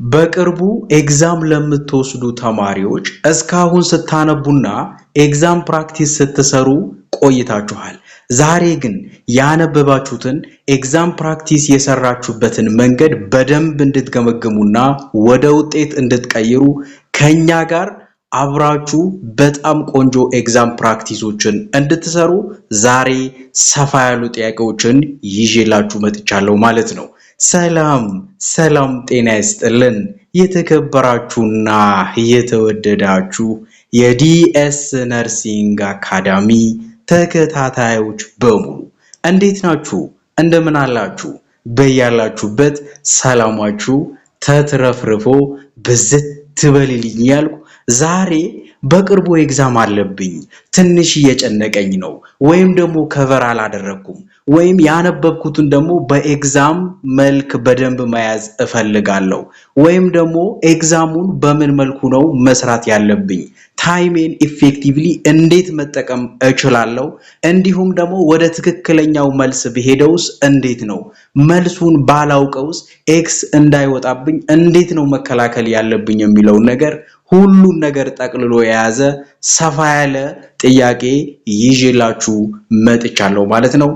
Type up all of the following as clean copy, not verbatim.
በቅርቡ ኤግዛም ለምትወስዱ ተማሪዎች እስካሁን ስታነቡና ኤግዛም ፕራክቲስ ስትሰሩ ቆይታችኋል። ዛሬ ግን ያነበባችሁትን ኤግዛም ፕራክቲስ የሰራችሁበትን መንገድ በደንብ እንድትገመግሙና ወደ ውጤት እንድትቀይሩ ከኛ ጋር አብራችሁ በጣም ቆንጆ ኤግዛም ፕራክቲሶችን እንድትሰሩ ዛሬ ሰፋ ያሉ ጥያቄዎችን ይዤላችሁ መጥቻለሁ ማለት ነው። ሰላም ጤና ይስጥልን። የተከበራችሁና የተወደዳችሁ የዲኤስ ነርሲንግ አካዳሚ ተከታታዮች በሙሉ እንዴት ናችሁ? እንደምን አላችሁ? በያላችሁበት ሰላማችሁ ተትረፍርፎ ብዝት በልልኝ ያልኩ ዛሬ በቅርቡ ኤግዛም አለብኝ ትንሽ እየጨነቀኝ ነው ወይም ደግሞ ከቨር አላደረኩም ወይም ያነበብኩትን ደግሞ በኤግዛም መልክ በደንብ መያዝ እፈልጋለሁ ወይም ደግሞ ኤግዛሙን በምን መልኩ ነው መስራት ያለብኝ ታይሜን ኢፌክቲቭሊ እንዴት መጠቀም እችላለሁ እንዲሁም ደግሞ ወደ ትክክለኛው መልስ በሄደውስ እንዴት ነው መልሱን ባላውቀውስ ኤክስ እንዳይወጣብኝ እንዴት ነው መከላከል ያለብኝ የሚለው ነገር ሁሉን ነገር ጠቅልሎ የያዘ ሰፋ ያለ ጥያቄ ይዤላችሁ መጥቻለሁ ማለት ነው።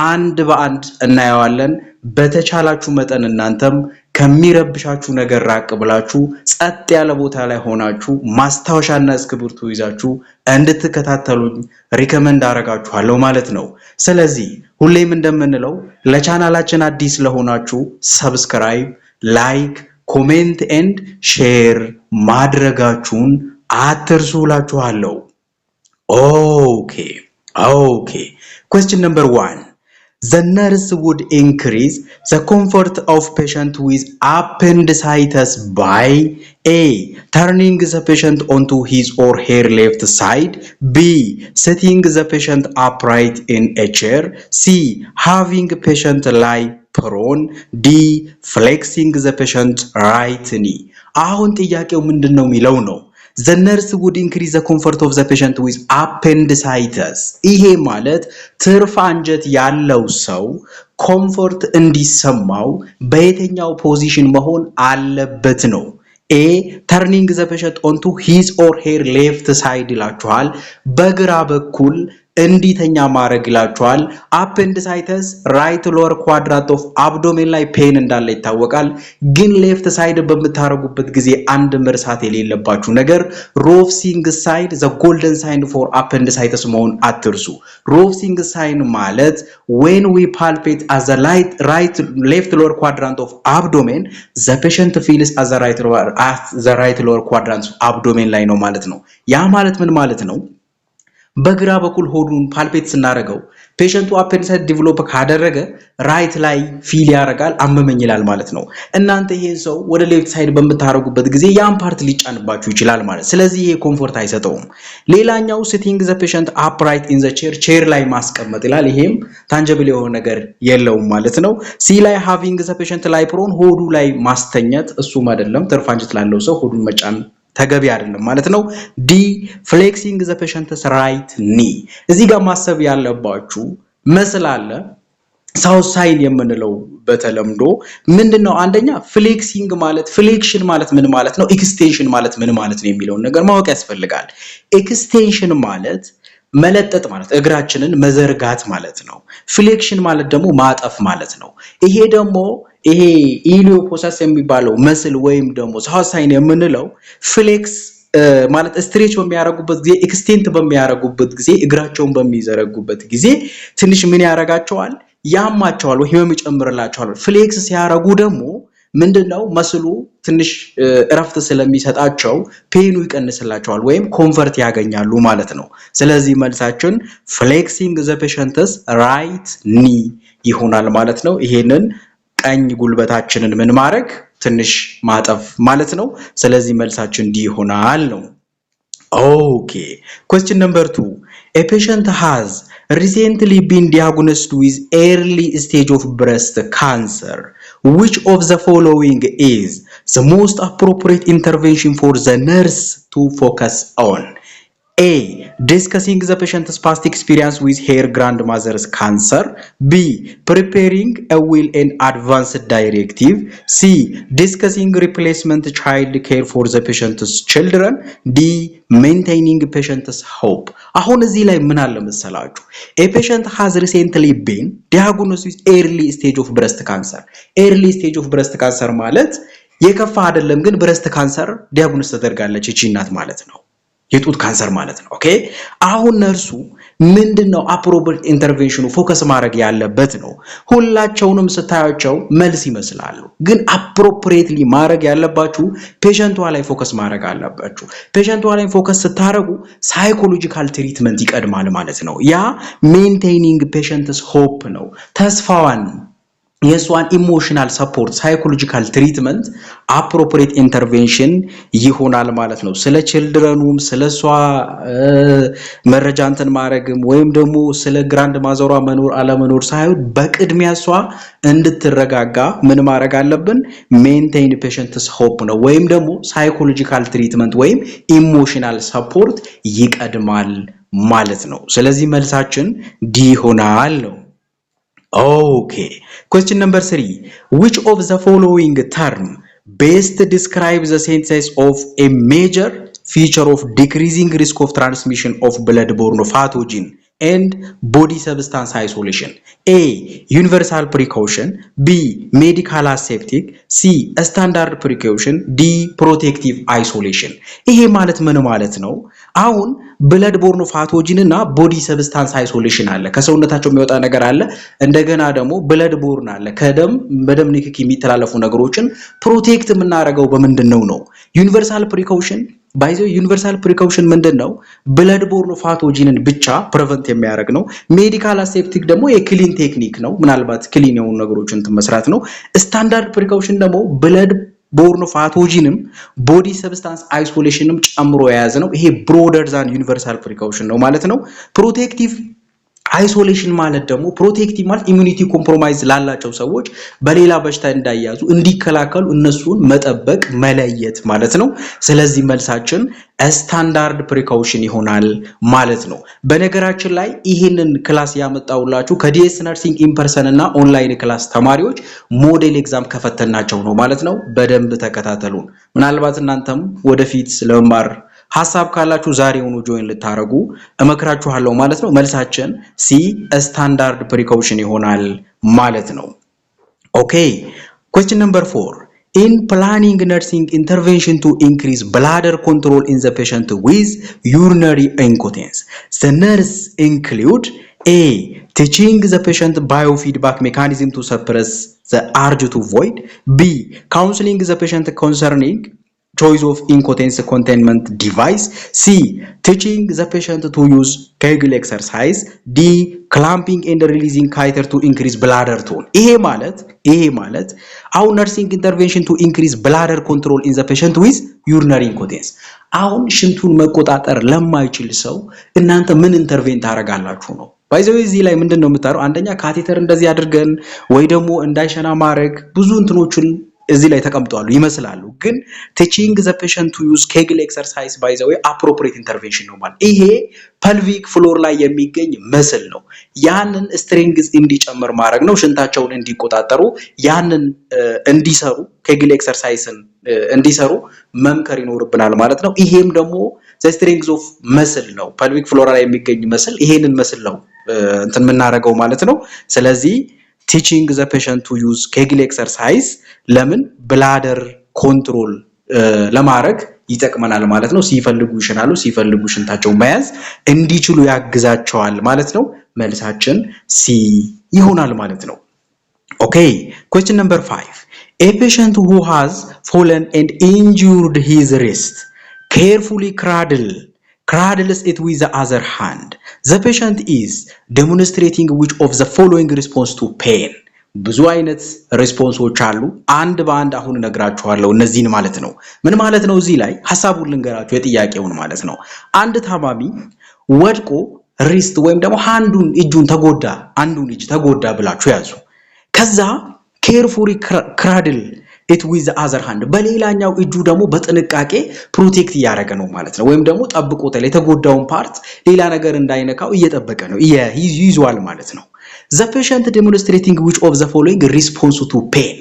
አንድ በአንድ እናየዋለን። በተቻላችሁ መጠን እናንተም ከሚረብሻችሁ ነገር ራቅ ብላችሁ ጸጥ ያለ ቦታ ላይ ሆናችሁ ማስታወሻና እስክሪብቶ ይዛችሁ እንድትከታተሉኝ ሪከመንድ አደርጋችኋለሁ ማለት ነው። ስለዚህ ሁሌም እንደምንለው ለቻናላችን አዲስ ለሆናችሁ ሰብስክራይብ፣ ላይክ፣ ኮሜንት ኤንድ ሼር ማድረጋችሁን አትርሱላችኋለሁ። Okay. Question number 1. The nurse would increase the comfort of patient with appendicitis by A. Turning the patient onto his or her left side. B. Setting the patient upright in a chair. C. Having patient lie prone. D. Flexing the patient right knee. አሁን ጥያቄው ምንድነው የሚለው ነው። The nurse would increase the comfort of the patient with appendicitis. ይሄ ማለት ትርፍ አንጀት ያለው ሰው ኮምፎርት እንዲሰማው በየትኛው ፖዚሽን መሆን አለበት ነው። A. Turning the patient onto his or her left side ይላችኋል። በግራ በኩል እንዲተኛ ማድረግ ይላችኋል። appendicitis right lower quadrant of abdomen ላይ ፔን እንዳለ ይታወቃል። ግን ሌፍት ሳይድ በምታረጉበት ጊዜ አንድ መርሳት የሌለባችሁ ነገር ሮፍሲንግ ሳይድ the golden sign for appendicitis መሆን አትርሱ። ሮፍሲንግ ሳይን ማለት when we palpate as the left lower quadrant of abdomen the patient feels as the right lower quadrant of abdomen ላይ ነው ማለት ነው። ያ ማለት ምን ማለት ነው? በግራ በኩል ሆዱን ፓልፔት ስናረጋው ፔሸንቱ አፔንዲሳይት ዲቨሎፕ ካደረገ ራይት ላይ ፊል ያረጋል አመመኝ ይላል ማለት ነው። እናንተ ይሄን ሰው ወደ ሌፍት ሳይድ በመታረጉበት ጊዜ ያን ፓርት ሊጫንባችሁ ይችላል ማለት። ስለዚህ ይሄ ኮምፎርት አይሰጠውም። ሌላኛው ሲቲንግ ዘ ፔሸንት አፕራይት ኢን ዘ ቼር ላይ ማስቀመጥ ይላል። ይሄም ታንጀብል የሆነ ነገር የለውም ማለት ነው። ሲ ላይ ሃቪንግ ዘ ፔሸንት ላይ ፕሮን ሆዱ ላይ ማስተኛት እሱም አይደለም። ትርፍ አንጀት ላለው ሰው ሆዱን መጫን ተገቢ አይደለም ማለት ነው። ዲ ፍሌክሲንግ ዘ ፔሸንትስ ራይት ኒ። እዚህ ጋር ማሰብ ያለባችሁ መስል አለ ሳውዝ ሳይን የምንለው በተለምዶ ምንድነው? አንደኛ ፍሌክሲንግ ማለት ፍሌክሽን ማለት ምን ማለት ነው? ኤክስቴንሽን ማለት ምን ማለት ነው የሚለውን ነገር ማወቅ ያስፈልጋል። ኤክስቴንሽን ማለት መለጠጥ ማለት እግራችንን መዘርጋት ማለት ነው። ፍሌክሽን ማለት ደግሞ ማጠፍ ማለት ነው። ይሄ ኢሊዮፖሳስ የሚባለው መስል ወይም ደግሞ ሳውዝ ሳይን የምንለው ፍሌክስ ማለት ስትሬች በሚያረጉበት ጊዜ ኤክስቴንት በሚያረጉበት ጊዜ እግራቸውን በሚዘረጉበት ጊዜ ትንሽ ምን ያረጋቸዋል? ያማቸዋል ወይ ህመም ይጨምርላቸዋል። ፍሌክስ ሲያረጉ ደግሞ ምንድነው መስሉ ትንሽ እረፍት ስለሚሰጣቸው ፔኑ ይቀንስላቸዋል ወይም ኮምፎርት ያገኛሉ ማለት ነው። ስለዚህ መልሳችን ፍሌክሲንግ ዘ ፔሸንትስ ራይት ኒ ይሆናል ማለት ነው። ይሄንን ቀኝ ጉልበታችንን ምን ማድረግ ትንሽ ማጠፍ ማለት ነው። ስለዚህ መልሳችን ዲ ይሆናል ነው። Question number 2. A patient has recently been diagnosed with early stage of breast cancer. Which of the following is the most appropriate intervention for the nurse to focus on? A. Discussing the patient's past experience with her grandmother's cancer. B. Preparing a will and advance directive. C. Discussing replacement child care for the patient's children. D. Maintaining patient's hope. አሁን እዚህ ላይ ምን አለ መሰላችሁ? A patient has recently been diagnosed with early stage of breast cancer. Early stage of breast cancer ማለት የከፋ አይደለም ግን breast cancer ዲያግኖስ ተደርጋለች እቺ እናት ማለት ነው። የጡት ካንሰር ማለት ነው ኦኬ አሁን ነርሱ ምንድነው አፕሮፕሪየት ኢንተርቬንሽኑ ፎከስ ማድረግ ያለበት ነው ሁላቸውንም ስታያቸው መልስ ይመስላሉ ግን አፕሮፕሪየትሊ ማድረግ ያለባችሁ ፔሸንቷ ላይ ፎከስ ማድረግ አለባችሁ ፔሸንቷ ላይ ፎከስ ስታረጉ ሳይኮሎጂካል ትሪትመንት ይቀድማል ማለት ነው ያ ሜንቴኒንግ ፔሸንትስ ሆፕ ነው ተስፋዋን የሷን ኢሞሽናል ሰፖርት ሳይኮሎጂካል ትሪትመንት አፕሮፕሪየት ኢንተርቬንሽን ይሆናል ማለት ነው ስለ ችልድረኑም ስለሷ መረጃ እንትን ማድረግም ወይም ደግሞ ስለ ግራንድ ማዘሯ መኖር አለመኖር ሳይሆን በቅድሚያ ሷ እንድትረጋጋ ምን ማድረግ አለብን ሜንቴን ፔሸንትስ ሆፕ ነው ወይም ደግሞ ሳይኮሎጂካል ትሪትመንት ወይም ኢሞሽናል ሰፖርት ይቀድማል ማለት ነው ስለዚህ መልሳችን ዲ ሆናል ነው Okay. Question number 3. Which of the following term best describes the synthesis of a major feature of decreasing risk of transmission of blood-borne pathogen and body substance isolation? A. Universal precaution. B. Medical aseptic. C. Standard precaution. D. Protective isolation. ይሄ ማለት ምን ማለት ነው? አሁን ብለድ ቦርን ፓቶጂን እና ቦዲ ሰብስታንስ አይሶሌሽን አለ ከሰውነታቸው የሚወጣ ነገር አለ እንደገና ደግሞ ብለድ ቦርን አለ ከደም በደም ንክኪ የሚተላለፉ ነገሮችን ፕሮቴክት የምናደርገው በምንድነው ነው ዩኒቨርሳል ፕሪካውሽን ባይዘው ዩኒቨርሳል ፕሪካውሽን ምንድነው ብለድ ቦርን ፓቶጂንን ብቻ ፕሪቨንት የሚያደርግ ነው ሜዲካል አሴፕቲክ ደግሞ የክሊን ቴክኒክ ነው ምናልባት ክሊን የሆኑ ነገሮችን መስራት ነው ስታንዳርድ ፕሪካውሽን ደግሞ ብለድ ቦርን ፓቶጂንም ቦዲ ሰብስታንስ አይሶሌሽንም ጨምሮ የያዘ ነው ይሄ ብሮደር ዛን ዩኒቨርሳል ፕሪካውሽን ነው ማለት ነው ፕሮቴክቲቭ አይሶሌሽን ማለት ደግሞ ፕሮቴክቲቭ ማለት ኢሙኒቲ ኮምፕሮማይዝ ላላቸው ሰዎች በሌላ በሽታ እንዳይያዙ እንዲከላከሉ እነሱን መጠበቅ መለየት ማለት ነው ስለዚህ መልሳችን ስታንዳርድ ፕሪካውሽን ይሆናል ማለት ነው በነገራችን ላይ ይሄንን ክላስ ያመጣውላችሁ ከዲኤስ ነርሲንግ ኢን ፐርሰን እና ኦንላይን ክላስ ተማሪዎች ሞዴል ኤግዛም ከፈተናቸው ነው ማለት ነው በደንብ ተከታተሉን ምናልባት እናንተም ወደፊት ለመማር ሐሳብ ካላችሁ ዛሬውኑ ጆይን ልታረጉ እመክራችኋለሁ ማለት ነው መልሳችን ሲ ስታንዳርድ ፕሪካውሽን ይሆናል ማለት ነው ኦኬ question number 4 in planning nursing intervention to increase bladder control in the patient with urinary incontinence the nurse include A. Teaching the patient biofeedback mechanism to suppress the urge to void. B. Counseling the patient concerning choice of incontinence containment device. C. Teaching the patient to use Kegel exercise. D. Clamping and releasing catheter to increase bladder tone. ይሄ ማለት አሁን nursing intervention to increase bladder control in the patient with urinary incontinence. አሁን ሽንቱን መቆጣጠር ለማይችል ሰው እናንተ ምን ኢንተርቬንት ታረጋላችሁ ነው ባይዘው እዚህ ላይ ምንድነው የምታረው አንደኛ ካቴተር እንደዚህ አድርገን ወይ ደግሞ እንዳይሸና ማድረግ ብዙ እንትኖችን እዚህ ላይ ተቀምጧሉ ይመስላሉ ግን teaching the patient to use Kegel exercise by the way appropriate intervention ነው ማለት ይሄ pelvic floor ላይ የሚገኝ መስል ነው ያንን ስትሪንግስ እንዲጨምር ማድረግ ነው ሽንታቸውን እንዲቆጣጠሩ ያንን እንዲሰሩ Kegel exerciseን እንዲሰሩ መምከር ይኖርብናል ማለት ነው ይሄም ደግሞ the strings of muscle ነው pelvic floor ላይ የሚገኝ መስል ይሄንን መስል ነው እንትን ምናረጋው ማለት ነው ስለዚህ teaching the patient to use Kegel exercise ለምን bladder control ለማድረግ ይጠቅመናል ማለት ነው ሲፈልጉ ይሽናሉ ሲፈልጉ ሽንታቸው መያዝ እንዲችሉ ያግዛቸዋል ማለት ነው መልሳችን ሲ ይሆናል ማለት ነው okay question number 5 a patient who has fallen and injured his wrist carefully cradles it with the other hand the patient is demonstrating which of the following response to pain ብዙ አይነት ሪስፖንሶች አሉ አንድ በአንድ አሁን ነግራችኋለሁ እነዚህን ማለት ነው ምን ማለት ነው እዚህ ላይ ሐሳቡን ልንገራችሁ የጥያቄውን ማለት ነው አንድ ታማሚ ወድቆ ሪስት ወይም ደግሞ ሃንዱን እጁን ተጎዳ አንዱን እጅ ተጎዳ ብላችሁ ያዙ ከዛ ኬርፉሊ ክራድል it with the other hand በሌላኛው እጁ ደግሞ በጥንቃቄ ፕሮቴክት ያደረገ ነው ማለት ነው ወይም ደግሞ ጠብቆታል የተጎዳውን ፓርት ሌላ ነገር እንዳይነካው እየጠበቀ ነው ይዟል ማለት ነው the patient demonstrating which of the following response to pain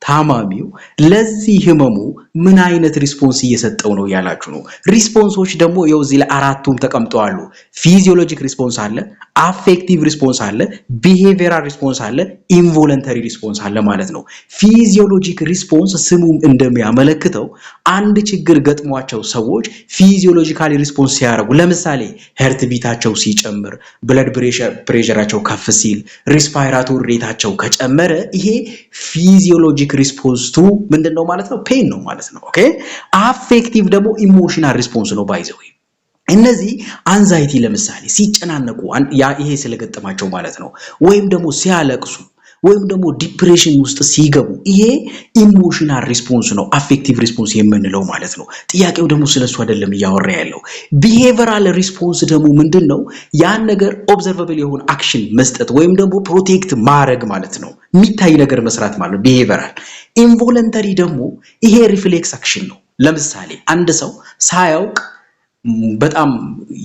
ታማሚው ለዚህ ህመሙ ምን አይነት ሪስፖንስ እየሰጠው ነው ያላችሁ ነው ሪስፖንሶች ደግሞ ያው እዚህ ላይ አራቱም ተቀምጠዋል ፊዚዮሎጂክ ሪስፖንስ አለ አፌክቲቭ ሪስፖንስ አለ ቢሄቪየራል ሪስፖንስ አለ ኢንቮለንተሪ ሪስፖንስ አለ ማለት ነው ፊዚዮሎጂክ ሪስፖንስ ስሙም እንደሚያመለክተው አንድ ችግር ገጥሟቸው ሰዎች ፊዚዮሎጂካሊ ሪስፖንስ ሲያደርጉ ለምሳሌ ሄርት ቢታቸው ሲጨምር ብለድ ፕሬሸራቸው ከፍ ሲል ሪስፓይራቶሪ ሬታቸው ከጨመረ ይሄ ፊዚዮሎጂክ response to ምንድነው ማለት ነው pain ነው ማለት ነው ኦኬ affective ደግሞ emotional response ነው by the way እነዚህ anxiety ለምሳሌ ሲጨናነቁ ያ ይሄ ስለገጠማቸው ማለት ነው ወይም ደግሞ ሲያለቅሱ ወይም ደግሞ ዲፕሬሽን ውስጥ ሲገቡ ይሄ ኢሞሽናል ሪስፖንስ ነው አፌክቲቭ ሪስፖንስ የምንለው ማለት ነው ጥያቄው ደግሞ ስለሱ አይደለም ያወራ ያለው ቢሄቪየራል ሪስፖንስ ደግሞ ምንድነው ያን ነገር ኦብዘርቨብል የሆነ አክሽን መስጠት ወይም ደግሞ ፕሮቴክት ማድረግ ማለት ነው የሚታይ ነገር መስራት ማለት ቢሄቪየራል ኢንቮለንተሪ ደግሞ ይሄ ሪፍሌክስ አክሽን ነው ለምሳሌ አንድ ሰው ሳያውቅ በጣም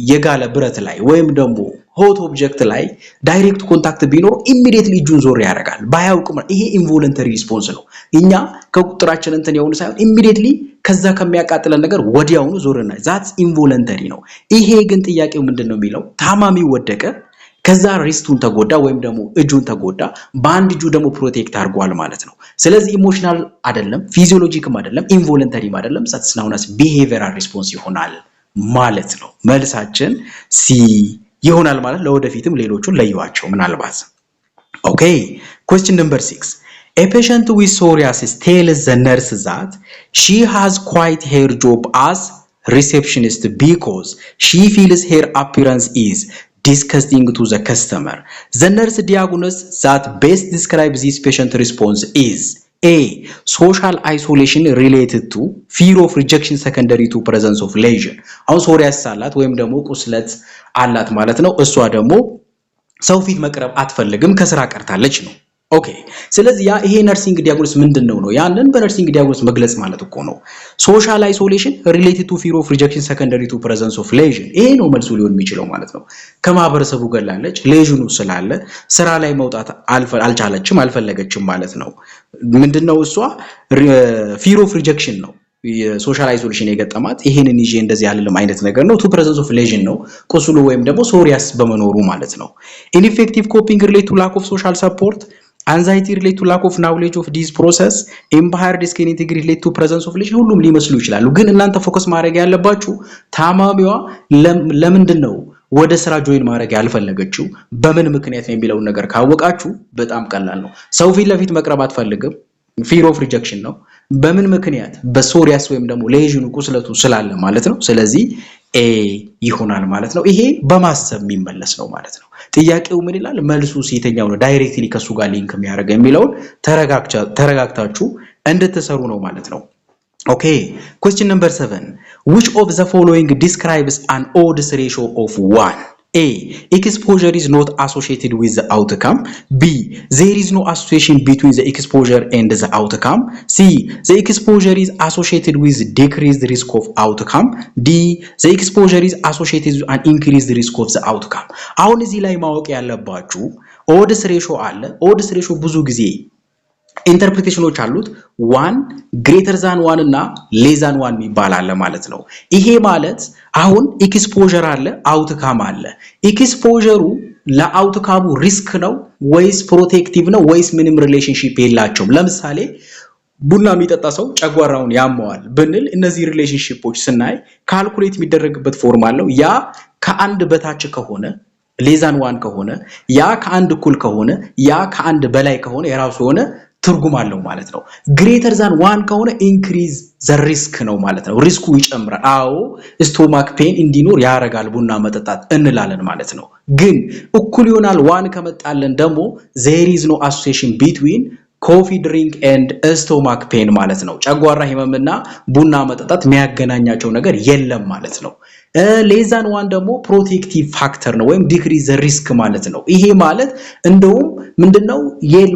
የጋለ ብረት ላይ ወይም ደግሞ ሆት ኦብጀክት ላይ ዳይሬክት ኮንታክት ቢኖር ኢሚዲየትሊ እጁን ዞር ያደርጋል ባያውቅም ይሄ ኢንቮለንተሪ ሪስፖንስ ነው እኛ ከቁጥራችን እንትን የሆነ ሳይሆን ኢሚዲየትሊ ከዛ ከሚያቃጥለን ነገር ወዲያውኑ ዞርና ዛትስ ኢንቮለንተሪ ነው ይሄ ግን ጥያቄው ምንድነው የሚለው ታማሚ ወደቀ ከዛ ሪስቱን ተጎዳ ወይም ደግሞ እጁን ተጎዳ በአንድ እጁ ደግሞ ፕሮቴክት አድርጓል ማለት ነው ስለዚህ ኢሞሽናል አይደለም ፊዚዮሎጂክም አይደለም ኢንቮለንተሪም አይደለም ዛትስ ናውናስ ቢሄቪየራል ሪስፖንስ ይሆናል ማለት ነው መልሳችን ሲ ይሆናል ማለት ለወደፊትም ሌሎቹን ለዩዋቸው ምናልባት ኦኬ question number 6 a patient with psoriasis tells the nurse that she has quite her job as receptionist because she feels her appearance is disgusting to the customer the nurse diagnosis that best describes this patient response is A. Social isolation related to fear of rejection secondary to presence of lesion. አሁን ሶሪያስ አላት ወይም ደግሞ ቁስለት አላት ማለት ነው እሷ ደግሞ ሰው ፊት መቅረብ አትፈልግም ከስራ ቀርታለች ነው ኦኬ ስለዚህ ያ ይሄ ነርሲንግ ዲያግኖሲስ ምንድነው ያንን በነርሲንግ ዲያግኖሲስ መግለጽ ማለት እኮ ነው ሶሻል አይሶሌሽን ሪሌትድ ቱ ፊር ኦፍ ሪጀክሽን ሰከንደሪ ቱ ፕሬዘንስ ኦፍ ሌዥን ይሄ ነው መልሱ ሊሆን የሚችለው ማለት ነው ከማህበረሰቡ ገላለች ሌዥኑ ስላለ ስራ ላይ መውጣት አልቻለችም አልፈለገችም ማለት ነው ምንድነው እሷ ፊር ኦፍ ሪጀክሽን ነው የሶሻል አይሶሌሽን የገጠማት ይሄንን ይዤ እንደዚህ ያለለም አይነት ነገር ነው ቱ ፕሬዘንስ ኦፍ ሌዥን ነው ቁስሉ ወይም ደግሞ ሶሪያስ በመኖሩ ማለት ነው ኢንፌክቲቭ ኮፒንግ ሪሌት ቱ ላክ ኦፍ ሶሻል ሰፖርት anxiety relate to lack of knowledge of this process impaired skin integrity relate to presence of lesion ሁሉም ሊመስሉ ይችላሉ ግን እናንተ ፎከስ ማድረግ ያለባችሁ ታማሚዋ ለምንድነው ወደ ስራ ጆይን ማድረግ ያልፈለገችው በምን ምክንያት ነው የሚለው ነገር ካወቃችሁ በጣም ቀላል ነው ሰው ፊት ለፊት መቅረብ አትፈልግም fear of rejection ነው በምን ምክንያት በሶሪያስ ወይም ደግሞ ሌዥኑ ቁስለቱ ስላለ ማለት ነው ስለዚህ ኤ ይሆናል ማለት ነው ይሄ በማሰብ የሚመለስ ነው ማለት ነው ጥያቄው ምን ይላል መልሱ ሲተኛው ነው ዳይሬክትሊ ከሱ ጋር ሊንክ የሚያደርግ የሚለው ተረጋግታችሁ እንድትሰሩ ነው ማለት ነው ኦኬ question number 7 which of the following describes an odds ratio of 1 A. Exposure is not associated with the outcome. B. There is no association between the exposure and the outcome. C. The exposure is associated with decreased risk of outcome. D. The exposure is associated with an increased risk of the outcome. አሁን እዚህ ላይ ማወቅ ያለባችሁ odds ratio አለ odds ratio ብዙ ጊዜ ኢንተርፕሪቴሽኖች አሉት 1 greater than 1 እና less than 1 ይባላል ማለት ነው ይሄ ማለት አሁን ኤክስፖዠር አለ አውትካም አለ ኤክስፖዠሩ ለአውትካሙ ሪስክ ነው ወይስ ፕሮቴክቲቭ ነው ወይስ ምንም ሪሌሽንሺፕ የላቸውም ለምሳሌ ቡና የሚጠጣ ሰው ጨጓራውን ያመዋል ብንል እነዚህ ሪሌሽንሺፖች ስናይ ካልኩሌት የሚደረግበት ፎርም አለው ያ ከአንድ በታች ከሆነ less than 1 ከሆነ ያ ከአንድ እኩል ከሆነ ያ ከአንድ በላይ ከሆነ የራሱ ሆነ ትርጉም አለው ማለት ነው greater than 1 ከሆነ increase the risk ነው ማለት ነው ሪስኩ ይጨምራል አዎ stomach pain እንዲኖር ያረጋል ቡና መጠጣት እንላለን ማለት ነው ግን እኩል ይሆናል 1 ከመጣለን ደግሞ there is no association between ኮፊ ድሪንክ ኤንድ ስቶማክ ፔን ማለት ነው። ጨጓራ ህመምና ቡና መጠጣት የሚያገናኛቸው ነገር የለም ማለት ነው። ሌዛን ዋን ደግሞ ፕሮቴክቲቭ ፋክተር ነው ወይም ዲክሪዝ ሪስክ ማለት ነው። ይሄ ማለት እንደውም ምንድነው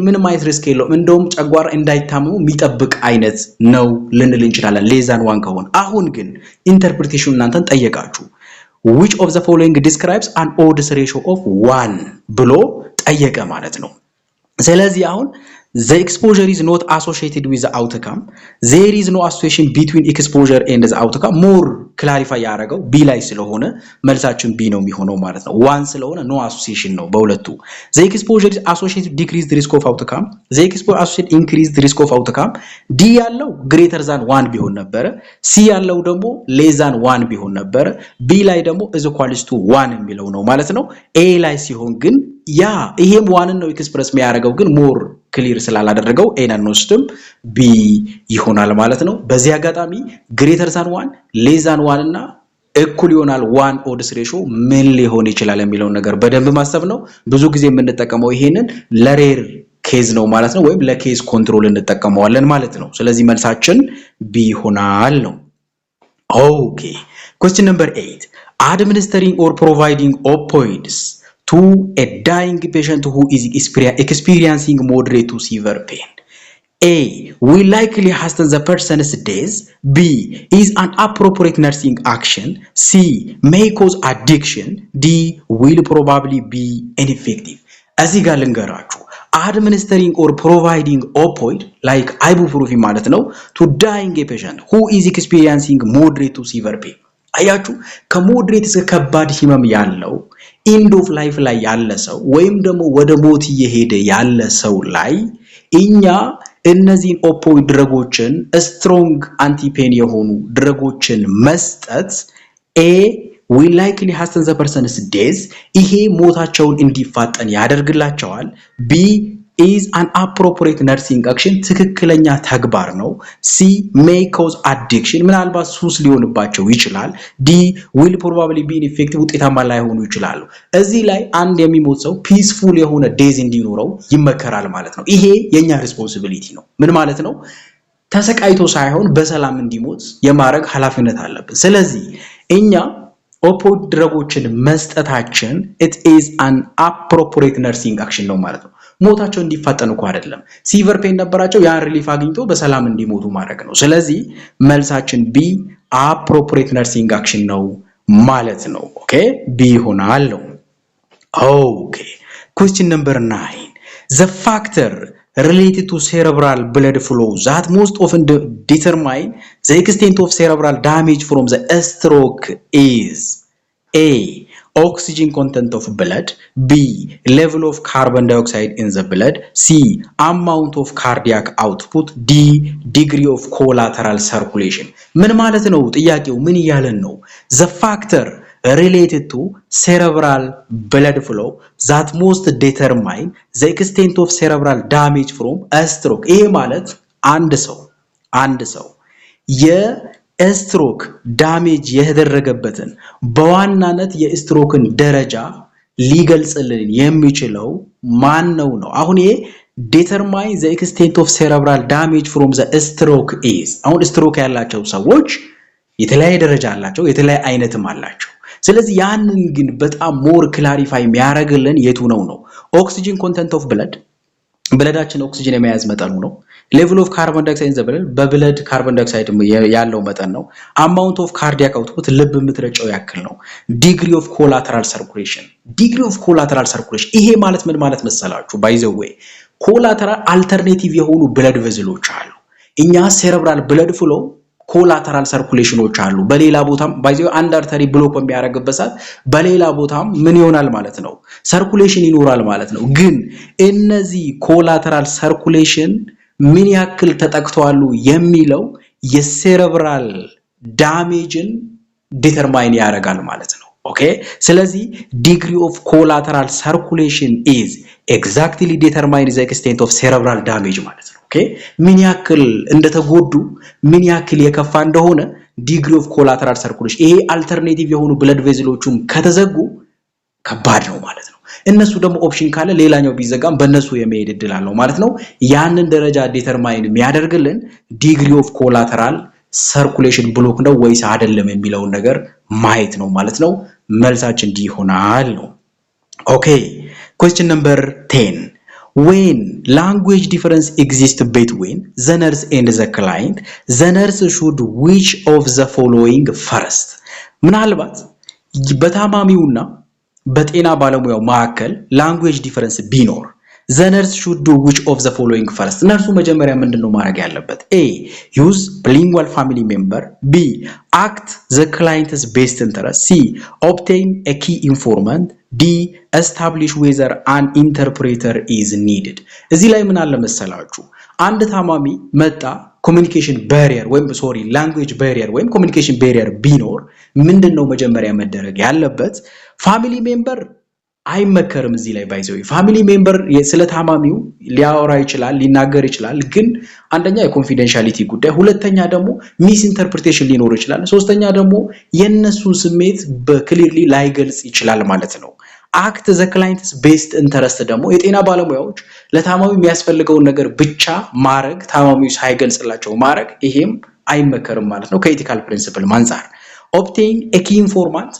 ምንም አይነት ሪስክ የለውም፣ እንደውም ጨጓራ እንዳይታመሙ የሚጠብቅ አይነት ነው ልንል እንችላለን ሌዛን ዋን ከሆነ። አሁን ግን ኢንተርፕሪቴሽኑ እናንተን ጠየቃችሁ which of the following describes an odds ratio of 1 ብሎ ጠየቀ ማለት ነው። ስለዚህ አሁን the exposure is not associated with the outcome, there is no association between exposure and the outcome more clarify ያደረገው ቢ ላይ ስለሆነ መልሳችን ቢ ነው የሚሆነው ማለት ነው። 1 ስለሆነ no association ነው በሁለቱ። the exposure is associated with decreased risk of outcome, the exposure associated increased risk of outcome ዲ ያለው greater than 1 ቢሆን ነበረ፣ ሲ ያለው ደግሞ less than 1 ቢሆን ነበረ፣ ቢ ላይ ደግሞ is equals to 1 የሚለው ነው ማለት ነው። ኤ ላይ ሲሆን ግን ያ ይሄም 1 ነው ኤክስፕረስ የሚያደርገው ግን ሞር ክሊር ስላላደረገው ኤን አንወስድም ቢ ይሆናል ማለት ነው። በዚህ አጋጣሚ ግሬተር ዛን 1 ሌስ ዛን 1 እና እኩል ይሆናል 1 ኦድስ ሬሾ ምን ሊሆን ይችላል የሚለውን ነገር በደንብ ማሰብ ነው። ብዙ ጊዜ የምንጠቀመው ይሄንን ለሬር ኬዝ ነው ማለት ነው፣ ወይም ለኬዝ ኮንትሮል እንጠቀመዋለን ማለት ነው። ስለዚህ መልሳችን ቢ ይሆናል ነው። ኦኬ question number 8 administering or providing opioids to a dying patient who is experiencing moderate to severe pain. A will likely hasten the person's death. B is an appropriate nursing action. C may cause addiction. D will probably be ineffective. እዚህ ጋር ልንገራችሁ administering or providing opioid like ibuprofen ማለት ነው to dying a patient who is experiencing moderate to severe pain. አያችሁ ከሞድሬት እስከ ከባድ ህመም ያለው ኢንድ ኦፍ ላይፍ ላይ ያለ ሰው ወይም ደግሞ ወደ ሞት እየሄደ ያለ ሰው ላይ እኛ እነዚህን ኦፖይድ ድረጎችን ስትሮንግ አንቲፔን የሆኑ ድረጎችን መስጠት ኤ will likely hasten the person's death ይሄ ሞታቸውን እንዲፋጠን ያደርግላቸዋል። ቢ is an appropriate nursing action ትክክለኛ ተግባር ነው። ሲ may cause addiction ምናልባት ሱስ ሊሆንባቸው ይችላል። ዲ will probably be ineffective ውጤታማ ላይሆኑ ይችላሉ። እዚህ ላይ አንድ የሚሞት ሰው ፒስፉል የሆነ ዴዝ እንዲኖረው ይመከራል ማለት ነው። ይሄ የኛ ሪስፖንሲቢሊቲ ነው። ምን ማለት ነው? ተሰቃይቶ ሳይሆን በሰላም እንዲሞት የማድረግ ኃላፊነት አለብን። ስለዚህ እኛ ኦፖይድ ድረጎችን መስጠታችን it is an appropriate nursing action ነው ማለት ነው። ሞታቸው እንዲፋጠን እኮ አይደለም። ሲቨር ፔን ነበራቸው ያን ሪሊፍ አግኝቶ በሰላም እንዲሞቱ ማድረግ ነው። ስለዚህ መልሳችን ቢ appropriate nursing action ነው ማለት ነው። ኦኬ ቢ ይሆናል ነው። ኦኬ question number 9 the factor related to cerebral blood flow that most often determine the extent of cerebral damage from the stroke is A oxygen content of blood, B level of carbon dioxide in the blood, C amount of cardiac output, D degree of collateral circulation. ምን ማለት ነው? ጥያቄው ምን እያለን ነው? the factor related to cerebral blood flow that most determine the extent of cerebral damage from a stroke. ይሄ ማለት አንድ ሰው የስትሮክ ዳሜጅ የተደረገበትን በዋናነት የስትሮክን ደረጃ ሊገልጽልን የሚችለው ማን ነው? አሁን ይሄ determine the extent of cerebral damage from the stroke is አሁን ስትሮክ ያላቸው ሰዎች የተለያየ ደረጃ አላቸው፣ የተለያየ አይነትም አላቸው። ስለዚህ ያንን ግን በጣም ሞር ክላሪፋይ የሚያደርግልን የቱ ነው? ኦክሲጅን ኮንተንት ኦፍ ብለዳችን ኦክሲጅን የመያዝ መጠኑ ነው። ሌቭል ኦፍ ካርቦን ዳይኦክሳይድ ኢን ዘ ብለድ በብለድ ካርቦን ዳይኦክሳይድ ያለው መጠን ነው። አማውንት ኦፍ ካርዲያክ አውትፑት ልብ የምትረጨው ያክል ነው። ዲግሪ ኦፍ ኮላተራል ሰርኩሌሽን ይሄ ማለት ምን ማለት መሰላችሁ? ባይ ዘ ዌይ ኮላተራል አልተርኔቲቭ የሆኑ ብለድ ቬዝሎች አሉ። እኛ ሴሬብራል ብለድ ፍሎ ኮላተራል ሰርኩሌሽኖች አሉ። በሌላ ቦታም ባይዘው አንድ አርተሪ ብሎክ በሚያደርግበት ሰዓት በሌላ ቦታም ምን ይሆናል ማለት ነው? ሰርኩሌሽን ይኖራል ማለት ነው። ግን እነዚህ ኮላተራል ሰርኩሌሽን ምን ያክል ተጠቅተዋሉ የሚለው የሴሬብራል ዳሜጅን ዲተርማይን ያደርጋል ማለት ነው። ኦኬ ስለዚህ degree of collateral circulation is exactly determine the extent of cerebral damage ማለት ነው። ኦኬ ምን ያክል እንደተጎዱ ምን ያክል የከፋ እንደሆነ degree of collateral circulation ይሄ አልተርኔቲቭ የሆኑ ብለድ ቬዝሎቹም ከተዘጉ ከባድ ነው ማለት ነው። እነሱ ደግሞ ኦፕሽን ካለ ሌላኛው ቢዘጋም በእነሱ የመሄድ እድል አለው ማለት ነው። ያንን ደረጃ ዲተርማይን የሚያደርግልን ዲግሪ ኦፍ ኮላተራል ሰርኩሌሽን ብሎክ ነው ወይስ አይደለም የሚለውን ነገር ማየት ነው ማለት ነው። መልሳችን ዲ ይሆናል ነው። ኦኬ question number 10 when language difference exists between the nurse and the client the nurse should which of the following first ምናልባት በታማሚውና በጤና ባለሙያው መካከል language difference ቢኖር the nurse should do which of the following first ነርሱ መጀመሪያ ምንድነው ማድረግ ያለበት? a use bilingual family member, b act the client's best interest, c obtain a key informant, d establish whether an interpreter is needed። እዚህ ላይ ምን አለ መሰላችሁ አንድ ታማሚ መጣ ኮሙኒኬሽን ባሪየር ወይም ላንጉዌጅ ባሪየር ወይም ኮሙኒኬሽን ባሪየር ቢኖር ምንድነው መጀመሪያ መደረግ ያለበት? ፋሚሊ ሜምበር አይመከርም። እዚህ ላይ ባይዘው ፋሚሊ ሜምበር ስለ ታማሚው ሊያወራ ይችላል ሊናገር ይችላል፣ ግን አንደኛ የኮንፊደንሻሊቲ ጉዳይ፣ ሁለተኛ ደግሞ ሚስ ኢንተርፕሪቴሽን ሊኖር ይችላል፣ ሶስተኛ ደግሞ የነሱን ስሜት በክሊርሊ ላይገልጽ ይችላል ማለት ነው። አክት ዘ ክላይንትስ ቤስት ኢንተረስት ደግሞ የጤና ባለሙያዎች ለታማሚው የሚያስፈልገውን ነገር ብቻ ማድረግ ታማሚው ሳይገልጽላቸው ማድረግ ይሄም አይመከርም ማለት ነው ከኤቲካል ፕሪንሲፕል አንፃር። ኦብቴን ኤ ኪ ኢንፎርማንት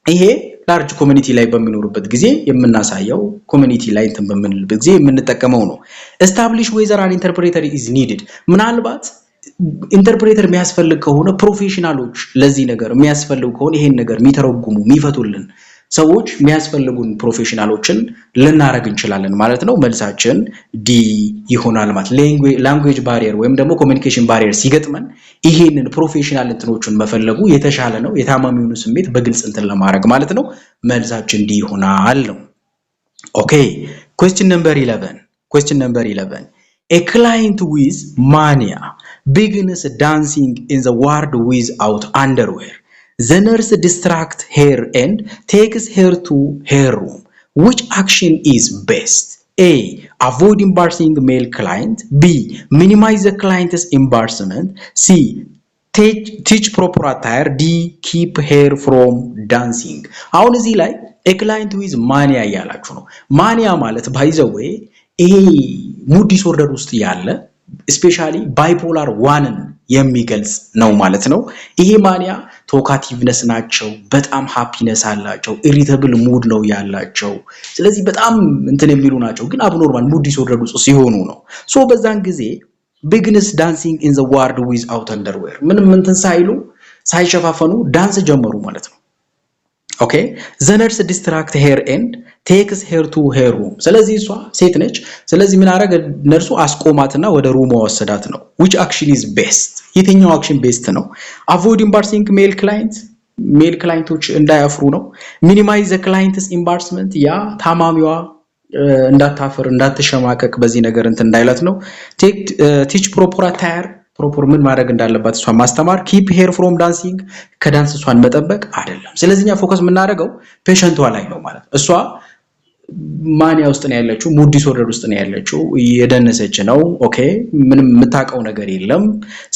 ይሄ ላርጅ ኮሚኒቲ ላይ በሚኖርበት ጊዜ የምናሳየው ኮሚኒቲ ላይ እንትን በምንልበት ጊዜ የምንጠቀመው ነው። ኤስታብሊሽ ዌዘር አን ኢንተርፕሬተር ኢዝ ኒድድ ምናልባት ኢንተርፕሬተር የሚያስፈልግ ከሆነ ፕሮፌሽናሎች ለዚህ ነገር የሚያስፈልግ ከሆነ ይሄን ነገር የሚተረጉሙ የሚፈቱልን ሰዎች የሚያስፈልጉን ፕሮፌሽናሎችን ልናረግ እንችላለን ማለት ነው። መልሳችን ዲ ይሆናል ማለት ላንጉዌጅ ባሪየር ወይም ደግሞ ኮሙኒኬሽን ባሪየር ሲገጥመን ይሄንን ፕሮፌሽናል እንትኖችን መፈለጉ የተሻለ ነው የታማሚውን ስሜት በግልጽ እንትን ለማድረግ ማለት ነው። መልሳችን ዲ ይሆናል ነው። ኦኬ question number 11 a client with mania begins dancing in the ward without underwear. The nurse distracts her and takes her to her room. Which action is best? A. Avoid embarrassing male client. B. Minimize the client's embarrassment. C. Teach proper attire. D. Keep her from dancing. አሁን እዚህ ላይ a client with mania ያላችሁ ነው። ማኒያ ማለት by the way ይሄ ሙድ ዲስኦርደር ውስጥ ያለ ስፔሻሊ ባይፖላር 1ን የሚገልጽ ነው ማለት ነው። ይሄ ማኒያ ቶካቲቭነስ ናቸው፣ በጣም ሃፒነስ አላቸው፣ ኢሪቴብል ሙድ ነው ያላቸው። ስለዚህ በጣም እንትን የሚሉ ናቸው፣ ግን አብኖርማል ሙድ ዲስኦርደር ውስጥ ሲሆኑ ነው። ሶ በዛን ጊዜ ቢግንስ ዳንሲንግ ኢን ዘ ዋርድ ዊዝአውት አንደርዌር ምንም እንትን ሳይሉ ሳይሸፋፈኑ ዳንስ ጀመሩ ማለት ነው። ኦኬ ዘ ነርስ ዲስትራክት ሄር ኤንድ ቴክስ ሄር ቱ ሄር ሩም። ስለዚህ እሷ ሴት ነች። ስለዚህ ምን አደረገ? ነርሱ አስቆማትና ወደ ሩም ወሰዳት ነው። which action is best? የትኛው አክሽን ቤስት ነው? avoid embarrassing male client ሜል ክላይንቶች እንዳያፍሩ ነው። minimize the client's embarrassment ያ ታማሚዋ እንዳታፈር እንዳትሸማቀቅ በዚህ ነገር እንትን እንዳይላት ነው። teach proper attire ፕሮፐር ምን ማድረግ እንዳለባት እሷን ማስተማር። keep her from dancing ከዳንስ እሷን መጠበቅ አይደለም። ስለዚህኛ ፎከስ የምናደርገው ፔሸንቷ ላይ ነው ማለት እሷ ማኒያ ውስጥ ነው ያለችው፣ ሙድ ዲስኦርደር ውስጥ ነው ያለችው፣ የደነሰች ነው። ኦኬ ምንም የምታውቀው ነገር የለም።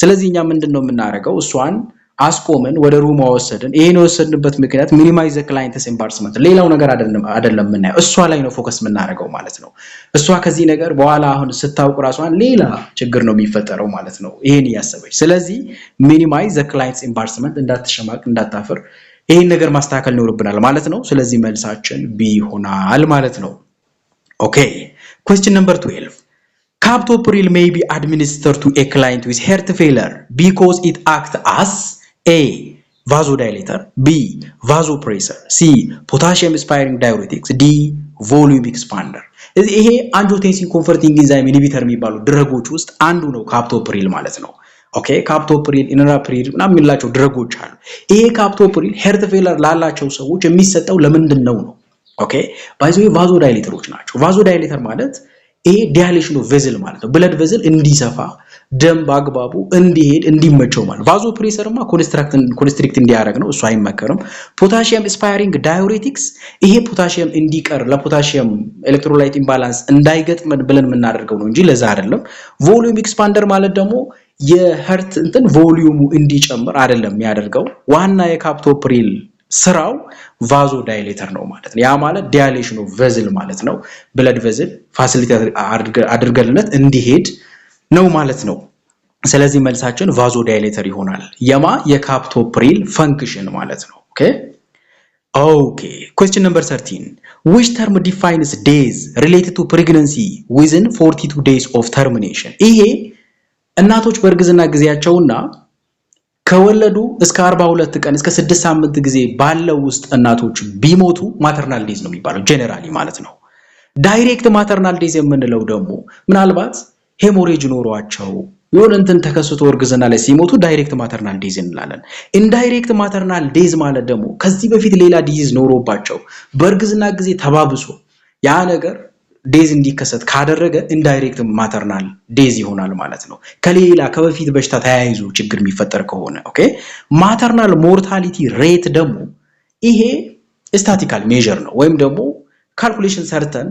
ስለዚህኛ ምንድነው የምናደርገው? እሷን አስቆመን ወደ ሩም ወሰድን። ይሄን የወሰድንበት ምክንያት ሚኒማይዝ ዘ ክላይንትስ ኤምባራስመንት ሌላው ነገር አይደለም የምናየው እሷ ላይ ነው ፎከስ የምናደርገው ማለት ነው። እሷ ከዚህ ነገር በኋላ አሁን ስታውቅ ራሷን ሌላ ችግር ነው የሚፈጠረው ማለት ነው ይሄን ያሰበች። ስለዚህ ሚኒማይዝ ዘ ክላይንትስ ኤምባራስመንት እንዳትሸማቅ እንዳታፈር ይሄን ነገር ማስተካከል ይኖርብናል ማለት ነው። ስለዚህ መልሳችን ቢ ይሆናል ማለት ነው። ኦኬ question number 12 captopril may be administered to a client with heart failure because it acts as A. vasodilator, B. vasopressor, C. potassium sparing diuretics, D. volume expander። ይሄ አንጂዮቴንሲን ኮንቨርቲንግ ኢንዛይም ኢንሂቢተር የሚባሉ ድረጎች ውስጥ አንዱ ነው ካፕቶፕሪል ማለት ነው። ኦኬ ካፕቶፕሪል ኢነራፕሪል ምናምን የሚላቸው ድረጎች አሉ። ይሄ ካፕቶፕሪል ሄርት ፌለር ላላቸው ሰዎች የሚሰጠው ለምንድን ነው? ኦኬ ባይዘው ቫዞዳይሌተሮች ናቸው። ቫዞዳይሌተር ማለት ይሄ ዳይሌሽን ኦፍ ቬዝል ማለት ነው። ብለድ ቬዝል እንዲሰፋ ደም በአግባቡ እንዲሄድ እንዲመቸው ማለት። ቫዞፕሬሰርማ ኮንስትሪክት እንዲያደርግ ነው፣ እሱ አይመከርም። ፖታሺየም ስፓይሪንግ ዳዩሬቲክስ ይሄ ፖታሺየም እንዲቀር ለፖታሺየም ኤሌክትሮላይት ኢምባላንስ እንዳይገጥመን ብለን የምናደርገው ነው እንጂ ለዛ አይደለም። ቮሊዩም ኤክስፓንደር ማለት ደግሞ የሄርት እንትን ቮሊዩሙ እንዲጨምር አይደለም የሚያደርገው። ዋና የካፕቶፕሪል ስራው ቫዞ ዳይሌተር ነው ማለት ነው። ያ ማለት ዳይሌሽን ኦፍ ቬዝል ማለት ነው። ብለድ ቬዝል ፋሲሊቲ አድርገንለት እንዲሄድ ነው ማለት ነው። ስለዚህ መልሳችን ቫዞ ዳይሌተር ይሆናል። የካፕቶፕሪል ፈንክሽን ማለት ነው። ኦኬ question number 13 which term defines days related to pregnancy within 42 days of termination? ይሄ እናቶች በእርግዝና ጊዜያቸውና ከወለዱ እስከ 42 ቀን እስከ 6 ሳምንት ጊዜ ባለው ውስጥ እናቶች ቢሞቱ ማተርናል ዴዝ ነው የሚባለው ጄኔራሊ ማለት ነው። ዳይሬክት ማተርናል ዴዝ የምንለው ደግሞ ምናልባት ሄሞሬጅ ኖሯቸው የሆነ እንትን ተከስቶ እርግዝና ላይ ሲሞቱ ዳይሬክት ማተርናል ዴዝ እንላለን። ኢንዳይሬክት ማተርናል ዴዝ ማለት ደግሞ ከዚህ በፊት ሌላ ዲዚዝ ኖሮባቸው በእርግዝና ጊዜ ተባብሶ ያ ነገር ዴዝ እንዲከሰት ካደረገ ኢንዳይሬክት ማተርናል ዴዝ ይሆናል ማለት ነው። ከሌላ ከበፊት በሽታ ተያይዞ ችግር የሚፈጠር ከሆነ ኦኬ። ማተርናል ሞርታሊቲ ሬት ደግሞ ይሄ ስታቲካል ሜዠር ነው ወይም ደግሞ ካልኩሌሽን ሰርተን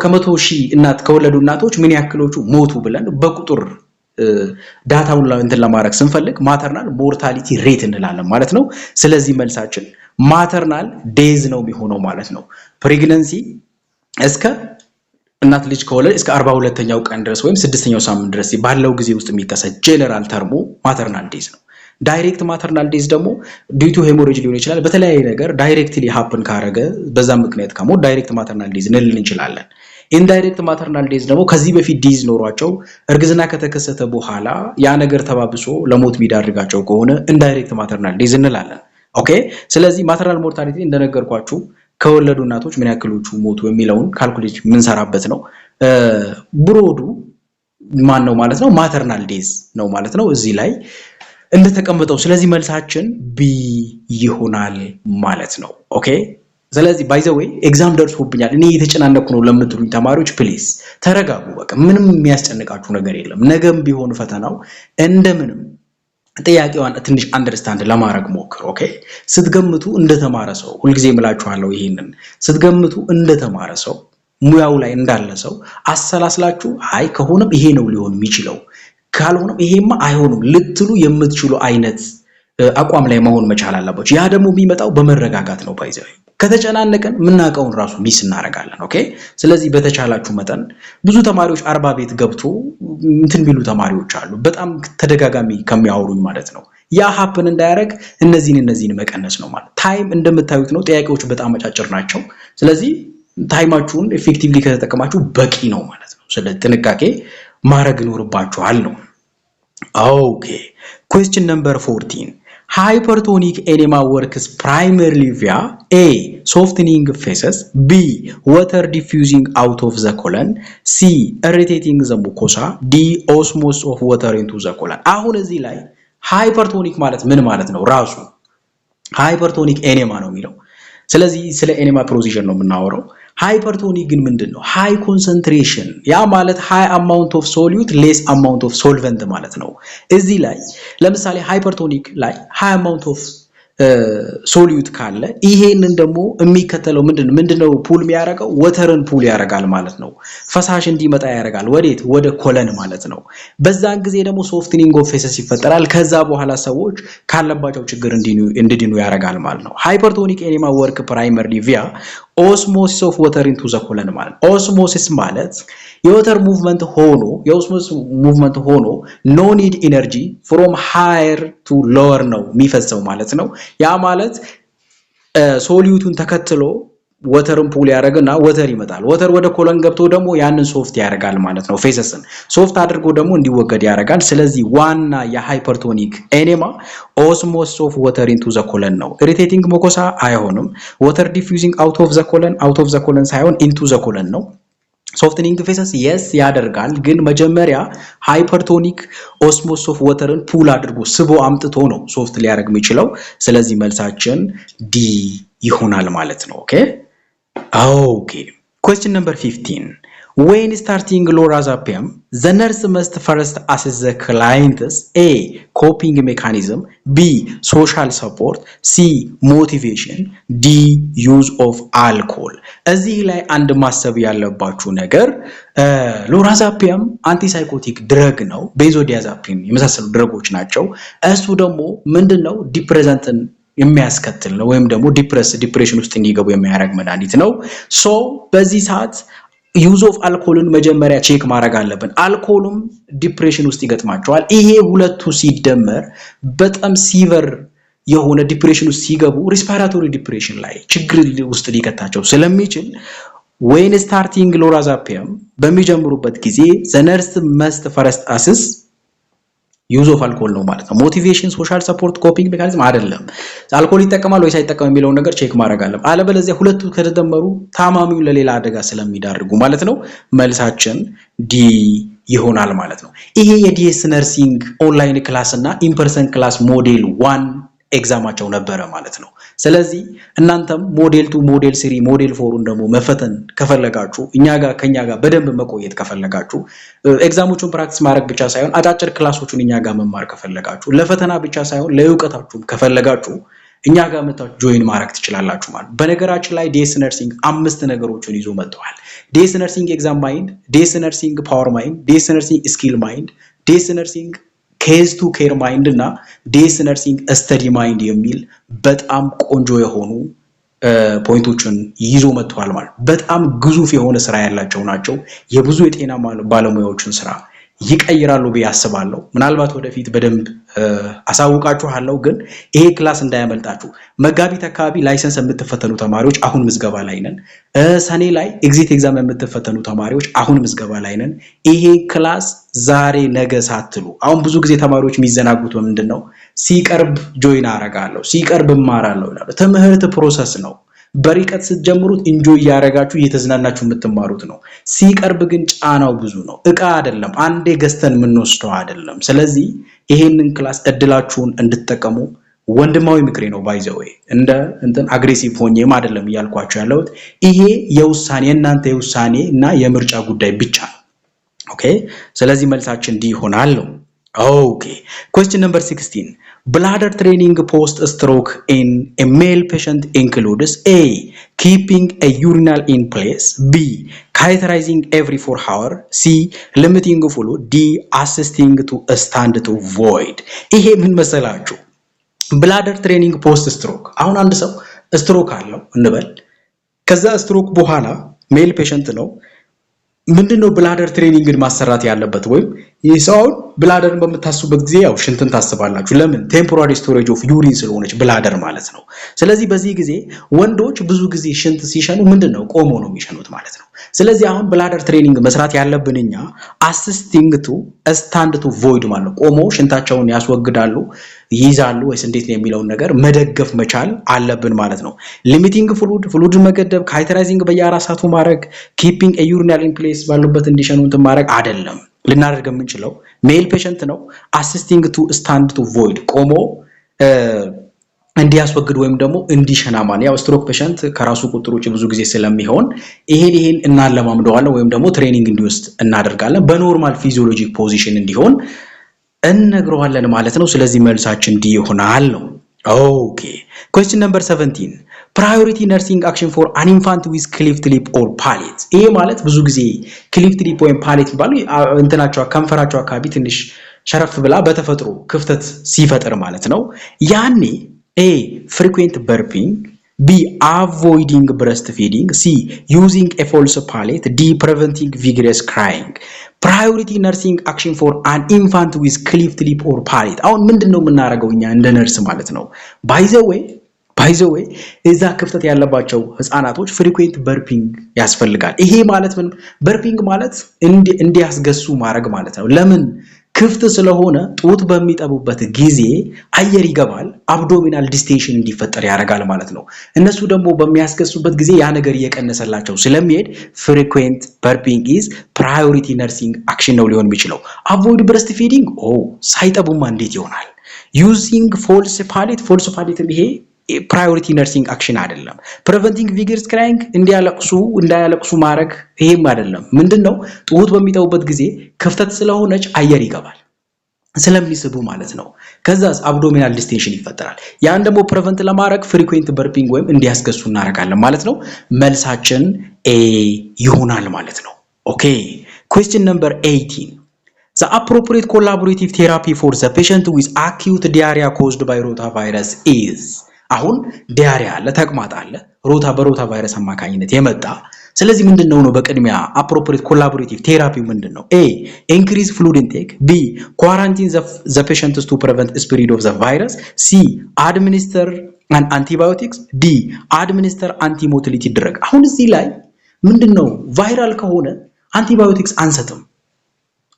ከመቶ ሺህ እናት ከወለዱ እናቶች ምን ያክሎቹ ሞቱ ብለን በቁጥር ዳታውን እንትን ለማድረግ ስንፈልግ ማተርናል ሞርታሊቲ ሬት እንላለን ማለት ነው። ስለዚህ መልሳችን ማተርናል ዴዝ ነው የሚሆነው ማለት ነው። ፕሬግናንሲ እስከ እናት ልጅ ከወለደ እስከ 42ኛው ቀን ድረስ ወይም 6ኛው ሳምንት ድረስ ባለው ጊዜ ውስጥ የሚከሰት ጄነራል ተርሙ ማተርናል ዴዝ ነው። ዳይሬክት ማተርናል ዴዝ ደግሞ ዲዩ ቱ ሄሞሬጅ ሊሆን ይችላል። በተለያየ ነገር ዳይሬክትሊ ሃፕን ካረገ በዛ ምክንያት ከሞት ዳይሬክት ማተርናል ዴዝ እንልን እንችላለን። ኢንዳይሬክት ማተርናል ዴዝ ደግሞ ከዚህ በፊት ዲዝ ኖሯቸው እርግዝና ከተከሰተ በኋላ ያ ነገር ተባብሶ ለሞት የሚዳርጋቸው ከሆነ ኢንዳይሬክት ማተርናል ዴዝ እንላለን። ኦኬ። ስለዚህ ማተርናል ሞርታሊቲ እንደነገርኳችሁ ከወለዱ እናቶች ምን ያክሎቹ ሞቱ የሚለውን ካልኩሌት የምንሰራበት ነው። ብሮዱ ማን ነው ማለት ነው? ማተርናል ዴዝ ነው ማለት ነው እዚህ ላይ እንደተቀመጠው። ስለዚህ መልሳችን ቢ ይሆናል ማለት ነው። ኦኬ። ስለዚህ ባይ ዘ ዌይ ኤግዛም ደርሶብኛል እኔ እየተጨናነኩ ነው ለምትሉኝ ተማሪዎች ፕሊዝ ተረጋጉ። በቃ ምንም የሚያስጨንቃችሁ ነገር የለም። ነገም ቢሆን ፈተናው እንደምንም ጥያቄዋን ትንሽ አንደርስታንድ ለማድረግ ሞክሩ። ኦኬ። ስትገምቱ እንደተማረ ሰው ሁልጊዜ እምላችኋለሁ ይሄንን ስትገምቱ እንደተማረ ሰው ሙያው ላይ እንዳለ ሰው አሰላስላችሁ አይ ከሆነም ይሄ ነው ሊሆን የሚችለው ካልሆነም ይሄማ አይሆንም ልትሉ የምትችሉ አይነት አቋም ላይ መሆን መቻል አለባችሁ። ያ ደግሞ የሚመጣው በመረጋጋት ነው። ባይ ዘ ዌይ ከተጨናነቀን ምናቀውን ራሱ ሚስ እናረጋለን። ኦኬ። ስለዚህ በተቻላችሁ መጠን ብዙ ተማሪዎች 40 ቤት ገብቶ እንትን ቢሉ ተማሪዎች አሉ በጣም ተደጋጋሚ ከሚያወሩኝ ማለት ነው። ያ ሀፕን እንዳያረግ እነዚህን መቀነስ ነው ማለት። ታይም እንደምታዩት ነው ጥያቄዎች በጣም አጫጭር ናቸው። ስለዚህ ታይማችሁን ኤፌክቲቭሊ ከተጠቀማችሁ በቂ ነው ማለት ነው። ስለዚህ ጥንቃቄ ማድረግ ይኖርባችኋል ነው። ኦኬ question number 14 hypertonic enema works primarily via A softening faces, B water diffusing out of the colon, C irritating the mucosa, D osmosis of water into the colon። አሁን እዚህ ላይ ሃይፐርቶኒክ ማለት ምን ማለት ነው? ራሱ ሃይፐርቶኒክ ኤኔማ ነው የሚለው። ስለዚህ ስለ ኤኔማ ፕሮሲዥን ነው የምናወራው። ሃይፐርቶኒክ ግን ምንድነው? ሃይ ኮንሰንትሬሽን ያ ማለት ሃይ አማውንት ኦፍ ሶሉት ሌስ አማውንት ኦፍ ሶልቨንት ማለት ነው። እዚህ ላይ ለምሳሌ ሃይፐርቶኒክ ላይ ሃይ አማውንት ኦፍ ሶሉት ካለ ይሄንን ደግሞ የሚከተለው ምንድነው ፑል የሚያደርገው ወተርን ፑል ያደርጋል ማለት ነው። ፈሳሽ እንዲመጣ ያደርጋል ወዴት? ወደ ኮለን ማለት ነው። በዛን ጊዜ ደግሞ ሶፍትኒንግ ኦፍ ፌሰስ ይፈጠራል። ከዛ በኋላ ሰዎች ካለባቸው ችግር እንዲድኑ ያደርጋል ማለት ነው። ሃይፐርቶኒክ ኤኒማ ወርክ ፕራይመርሊ ቪያ ኦስሞሲስ ኦፍ ወተር ኢንቱ ዘ ኮለን ማለት ኦስሞሲስ ማለት የወተር ሙቭመንት ሆኖ ኖ ኒድ ኢነርጂ ፍሮም ሃየር ቱ ሎወር ነው የሚፈሰው ማለት ነው። ያ ማለት ሶሊዩቱን ተከትሎ ወተርን ፑል ያደርግና ወተር ይመጣል። ወተር ወደ ኮለን ገብቶ ደግሞ ያንን ሶፍት ያደርጋል ማለት ነው። ፌሰስን ሶፍት አድርጎ ደግሞ እንዲወገድ ያደርጋል። ስለዚህ ዋና የሃይፐርቶኒክ ኤኔማ ኦስሞሲስ ኦፍ ወተር ኢንቱ ዘ ኮለን ነው። ኢሪቴቲንግ ሙኮሳ አይሆንም። ወተር ዲፊውዚንግ አውት ኦፍ ዘ ኮለን ሳይሆን ኢንቱ ዘ ኮለን ነው። ሶፍትኒንግ ፌሰስ የስ ያደርጋል፣ ግን መጀመሪያ ሃይፐርቶኒክ ኦስሞሲስ ኦፍ ወተርን ፑል አድርጎ ስቦ አምጥቶ ነው ሶፍት ሊያደርግ የሚችለው። ስለዚህ መልሳችን ዲ ይሆናል ማለት ነው። ኦኬ question number 15 when starting lorazepam the nurse must first assess the client's A coping mechanism, B social support, C motivation, D use of alcohol። እዚህ ላይ አንድ ማሰብ ያለባችሁ ነገር ሎራዛፒየም አንቲሳይኮቲክ ድረግ ነው። ቤንዞዲያዛፒን የመሳሰሉ ድረጎች ናቸው። እሱ ደግሞ ምንድነው ዲፕሬሰንትን የሚያስከትል ነው ወይም ደግሞ ዲፕሬሽን ውስጥ እንዲገቡ የሚያደርግ መድኃኒት ነው። ሶ በዚህ ሰዓት ዩዝ ኦፍ አልኮልን መጀመሪያ ቼክ ማድረግ አለብን። አልኮልም ዲፕሬሽን ውስጥ ይገጥማቸዋል። ይሄ ሁለቱ ሲደመር በጣም ሲቨር የሆነ ዲፕሬሽን ውስጥ ሲገቡ ሪስፓይራቶሪ ዲፕሬሽን ላይ ችግር ውስጥ ሊከታቸው ስለሚችል when starting lorazepam በሚጀምሩበት ጊዜ the nurse must first assess use of alcohol ነው ማለት ነው። ሞቲቬሽን ሶሻል ሰፖርት ኮፒንግ ሜካኒዝም አይደለም። አልኮል ይጠቀማል ወይስ አይጠቀምም የሚለውን ነገር ቼክ ማድረግ አለብን። አለበለዚያ ሁለቱ ከተደመሩ ታማሚው ለሌላ አደጋ ስለሚዳርጉ ማለት ነው መልሳችን ዲ ይሆናል ማለት ነው። ይሄ የዲኤስ ነርሲንግ ኦንላይን ክላስ እና ኢንፐርሰን ክላስ ሞዴል 1 ኤግዛማቸው ነበረ ማለት ነው። ስለዚህ እናንተም ሞዴል 2 ሞዴል 3 ሞዴል 4ን ደግሞ መፈተን ከፈለጋችሁ ከኛ ጋር በደንብ መቆየት ከፈለጋችሁ ኤግዛሞቹን ፕራክቲስ ማድረግ ብቻ ሳይሆን አጫጭር ክላሶቹን እኛ ጋር መማር ከፈለጋችሁ ለፈተና ብቻ ሳይሆን ለእውቀታችሁ ከፈለጋችሁ እኛ ጋር መታችሁ ጆይን ማድረግ ትችላላችሁ ማለት። በነገራችን ላይ ዲኤስ ነርሲንግ 5 ነገሮችን ይዞ መጥቷል። ዲኤስ ነርሲንግ ኤግዛም ማይንድ፣ ዲኤስ ነርሲንግ ፓወር ማይንድ፣ ዲኤስ ነርሲንግ ስኪል ማይንድ፣ ዲኤስ ነርሲንግ ኬዝ ቱ ኬር ማይንድ እና ዲኤስ ነርሲንግ ስተዲ ማይንድ የሚል በጣም ቆንጆ የሆኑ ፖይንቶችን ይዞ መጥቷል ማለት። በጣም ግዙፍ የሆነ ስራ ያላቸው ናቸው። የብዙ የጤና ባለሙያዎችን ስራ ይቀይራሉ ብዬ አስባለሁ። ምናልባት ወደፊት በደንብ አሳውቃችኋለሁ፣ ግን ይሄ ክላስ እንዳያመልጣችሁ። መጋቢት አካባቢ ላይሰንስ የምትፈተኑ ተማሪዎች አሁን ምዝገባ ላይ ነን። ሰኔ ላይ ኤግዚት ኤግዛም የምትፈተኑ ተማሪዎች አሁን ምዝገባ ላይ ነን። ይሄ ክላስ ዛሬ ነገ ሳትሉ አሁን ብዙ ጊዜ ተማሪዎች የሚዘናጉት ምንድነው? ሲቀርብ ጆይን አረጋለሁ፣ ሲቀርብ እማራለሁ ይላሉ። ትምህርት ፕሮሰስ ነው። በርቀት ስትጀምሩት ኢንጆይ ያረጋችሁ እየተዝናናችሁ የምትማሩት ነው። ሲቀርብ ግን ጫናው ብዙ ነው። እቃ አይደለም፣ አንዴ ገዝተን የምንወስደው አይደለም። ስለዚህ ይሄንን ክላስ እድላችሁን እንድትጠቀሙ ወንድማዊ ምክሬ ነው። ባይዘው እንደ አግሬሲቭ ሆኜም አይደለም እያልኳችሁ ያለሁት። ይሄ የእናንተ የውሳኔ እና የምርጫ ጉዳይ ብቻ ነው። ኦኬ፣ ስለዚህ መልሳችን ዲ ይሆናል ነው። Okay, question number 16. Bladder training post-stroke in a male patient includes A. Keeping a urinal in place, B. Catheterizing every 4 hours, C. Limiting fluid, D. Assisting to stand to void. ይሄ ምን መሰላችሁ? Bladder training post-stroke አሁን አንድ ሰው ስትሮክ አለው እንበል። ከዛ ስትሮክ በኋላ ሜል ፔሸንት ነው። ምንድነው ብላደር ትሬኒንግን ማሰራት ያለበት? ወይም ይሄው ብላደርን በመታስቡበት ጊዜ ያው ሽንትን ታስባላችሁ። ለምን? ቴምፖራሪ ስቶሬጅ ኦፍ ዩሪን ስለሆነች ብላደር ማለት ነው። ስለዚህ በዚህ ጊዜ ወንዶች ብዙ ጊዜ ሽንት ሲሸኑ ምንድነው ቆሞ ነው የሚሸኑት ማለት ነው። ስለዚህ አሁን ብላደር ትሬኒንግ መስራት ያለብን እኛ አሲስቲንግ ቱ ስታንድ ቱ ቮይድ ማለት ቆሞ ሽንታቸውን ያስወግዳሉ ይይዛሉ ወይስ እንዴት ነው የሚለውን ነገር መደገፍ መቻል አለብን ማለት ነው። ሊሚቲንግ ፍሉድ መገደብ፣ ካይተራይዚንግ በየ4 ሰዓቱ ማድረግ፣ ኪፒንግ ኤ ዩሪናል ኢን ፕሌስ ባሉበት እንዲሸኑ እንትን ማድረግ አይደለም። ልናደርግ የምንችለው ሜል ፔሸንት ነው አሲስቲንግ ቱ ስታንድ ቱ ቮይድ ቆሞ እንዲያስወግድ ወይም ደግሞ እንዲሸና ማለት ያው ስትሮክ ፔሸንት ከራሱ ቁጥር ውጭ ብዙ ጊዜ ስለሚሆን ይሄን እናለማምደዋለን ወይም ደግሞ ትሬኒንግ እንዲወስድ እናደርጋለን በኖርማል ፊዚዮሎጂክ ፖዚሽን እንዲሆን እንነግረዋለን ማለት ነው። ስለዚህ መልሳችን ዲ ይሆናል ነው። ኦኬ question number 17 priority nursing action for an infant with cleft lip or palate። ይሄ ማለት ብዙ ጊዜ cleft lip ወይም palate ባሉ እንትናቸው ከንፈራቸው አካባቢ ትንሽ ሸረፍ ብላ በተፈጥሮ ክፍተት ሲፈጠር ማለት ነው። ያኔ A. frequent burping, B. avoiding breastfeeding, C. using a false palate, D. preventing vigorous crying. Priority nursing action for an infant with cleft lip or palate አሁን ምንድነው የምናደርገው እኛ እንደ ነርስ ማለት ነው? by the way እዛ ክፍተት ያለባቸው ህፃናቶች frequent burping ያስፈልጋል። ይሄ ማለት ምን? burping ማለት እንዲያስገሱ ማድረግ ማለት ነው። ለምን? ክፍት ስለሆነ ጡት በሚጠቡበት ጊዜ አየር ይገባል፣ አብዶሚናል ዲስቴንሽን እንዲፈጠር ያደርጋል ማለት ነው። እነሱ ደግሞ በሚያስገሱበት ጊዜ ያ ነገር እየቀነሰላቸው ስለሚሄድ frequent burping is priority nursing action ነው ሊሆን የሚችለው። avoid breastfeeding ሳይጠቡማ እንዴት ይሆናል? using false palate ይሄ ፕራዮሪቲ ነርሲንግ አክሽን አይደለም። preventing vigorous crying እንዳያለቅሱ ማድረግ ይሄም አይደለም። ምንድነው? ጡት በሚጠቡበት ጊዜ ክፍተት ስለሆነች አየር ይገባል ስለሚስቡ ማለት ነው። ከዛስ አብዶሚናል ዲስቴንሽን ይፈጠራል። ያን ደግሞ ፕሪቨንት ለማድረግ frequent burping ወይም እንዲያስገሱ እናደርጋለን ማለት ነው። መልሳችን ኤ ይሆናል ማለት ነው። ኦኬ question number 18 The appropriate collaborative therapy for the patient with acute diarrhea caused by rotavirus is አሁን ዲያሪያ አለ ተቅማጥ አለ በሮታ ቫይረስ አማካኝነት የመጣ ስለዚህ ምንድነው ነው በቅድሚያ appropriate collaborative therapy ምንድነው a increase fluid intake b quarantine the patients to prevent spread of the virus c administer an antibiotics d administer anti-motility drug አሁን እዚህ ላይ ምንድነው ቫይራል ከሆነ አንቲባዮቲክስ አንሰጥም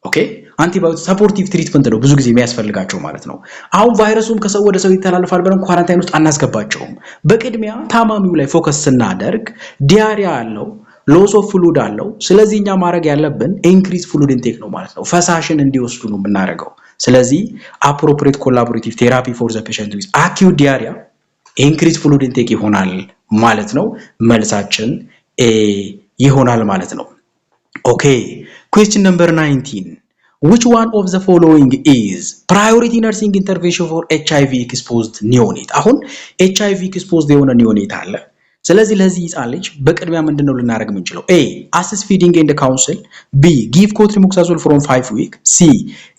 ኦኬ አንቲባዮቲክ ሰፖርቲቭ ትሪትመንት ነው ብዙ ጊዜ የሚያስፈልጋቸው ማለት ነው አሁን ቫይረሱም ከሰው ወደ ሰው ይተላለፋል ብለን ኳራንታይን ውስጥ አናስገባቸውም በቅድሚያ ታማሚው ላይ ፎከስ ስናደርግ ዲያሪያ አለው ሎስ ኦፍ ፍሉድ አለው ስለዚህኛ ማድረግ ያለብን ኢንክሪዝ ፍሉድ ኢንቴክ ነው ማለት ነው ፈሳሽን እንዲወስዱ ነው የምናደርገው ስለዚህ appropriate collaborative therapy for the patient with acute diarrhea increase fluid intake ይሆናል ማለት ነው መልሳችን a ይሆናል ማለት ነው okay question number 19 which one of the following is priority nursing intervention for HIV exposed neonate አሁን HIV exposed የሆነ neonate አለ ስለዚህ ለዚህ ህፃን ልጅ በቅድሚያ ምንድነው ልናደርግ የምንችለው a assist feeding and counsel b give cotrimoxazole from 5 week c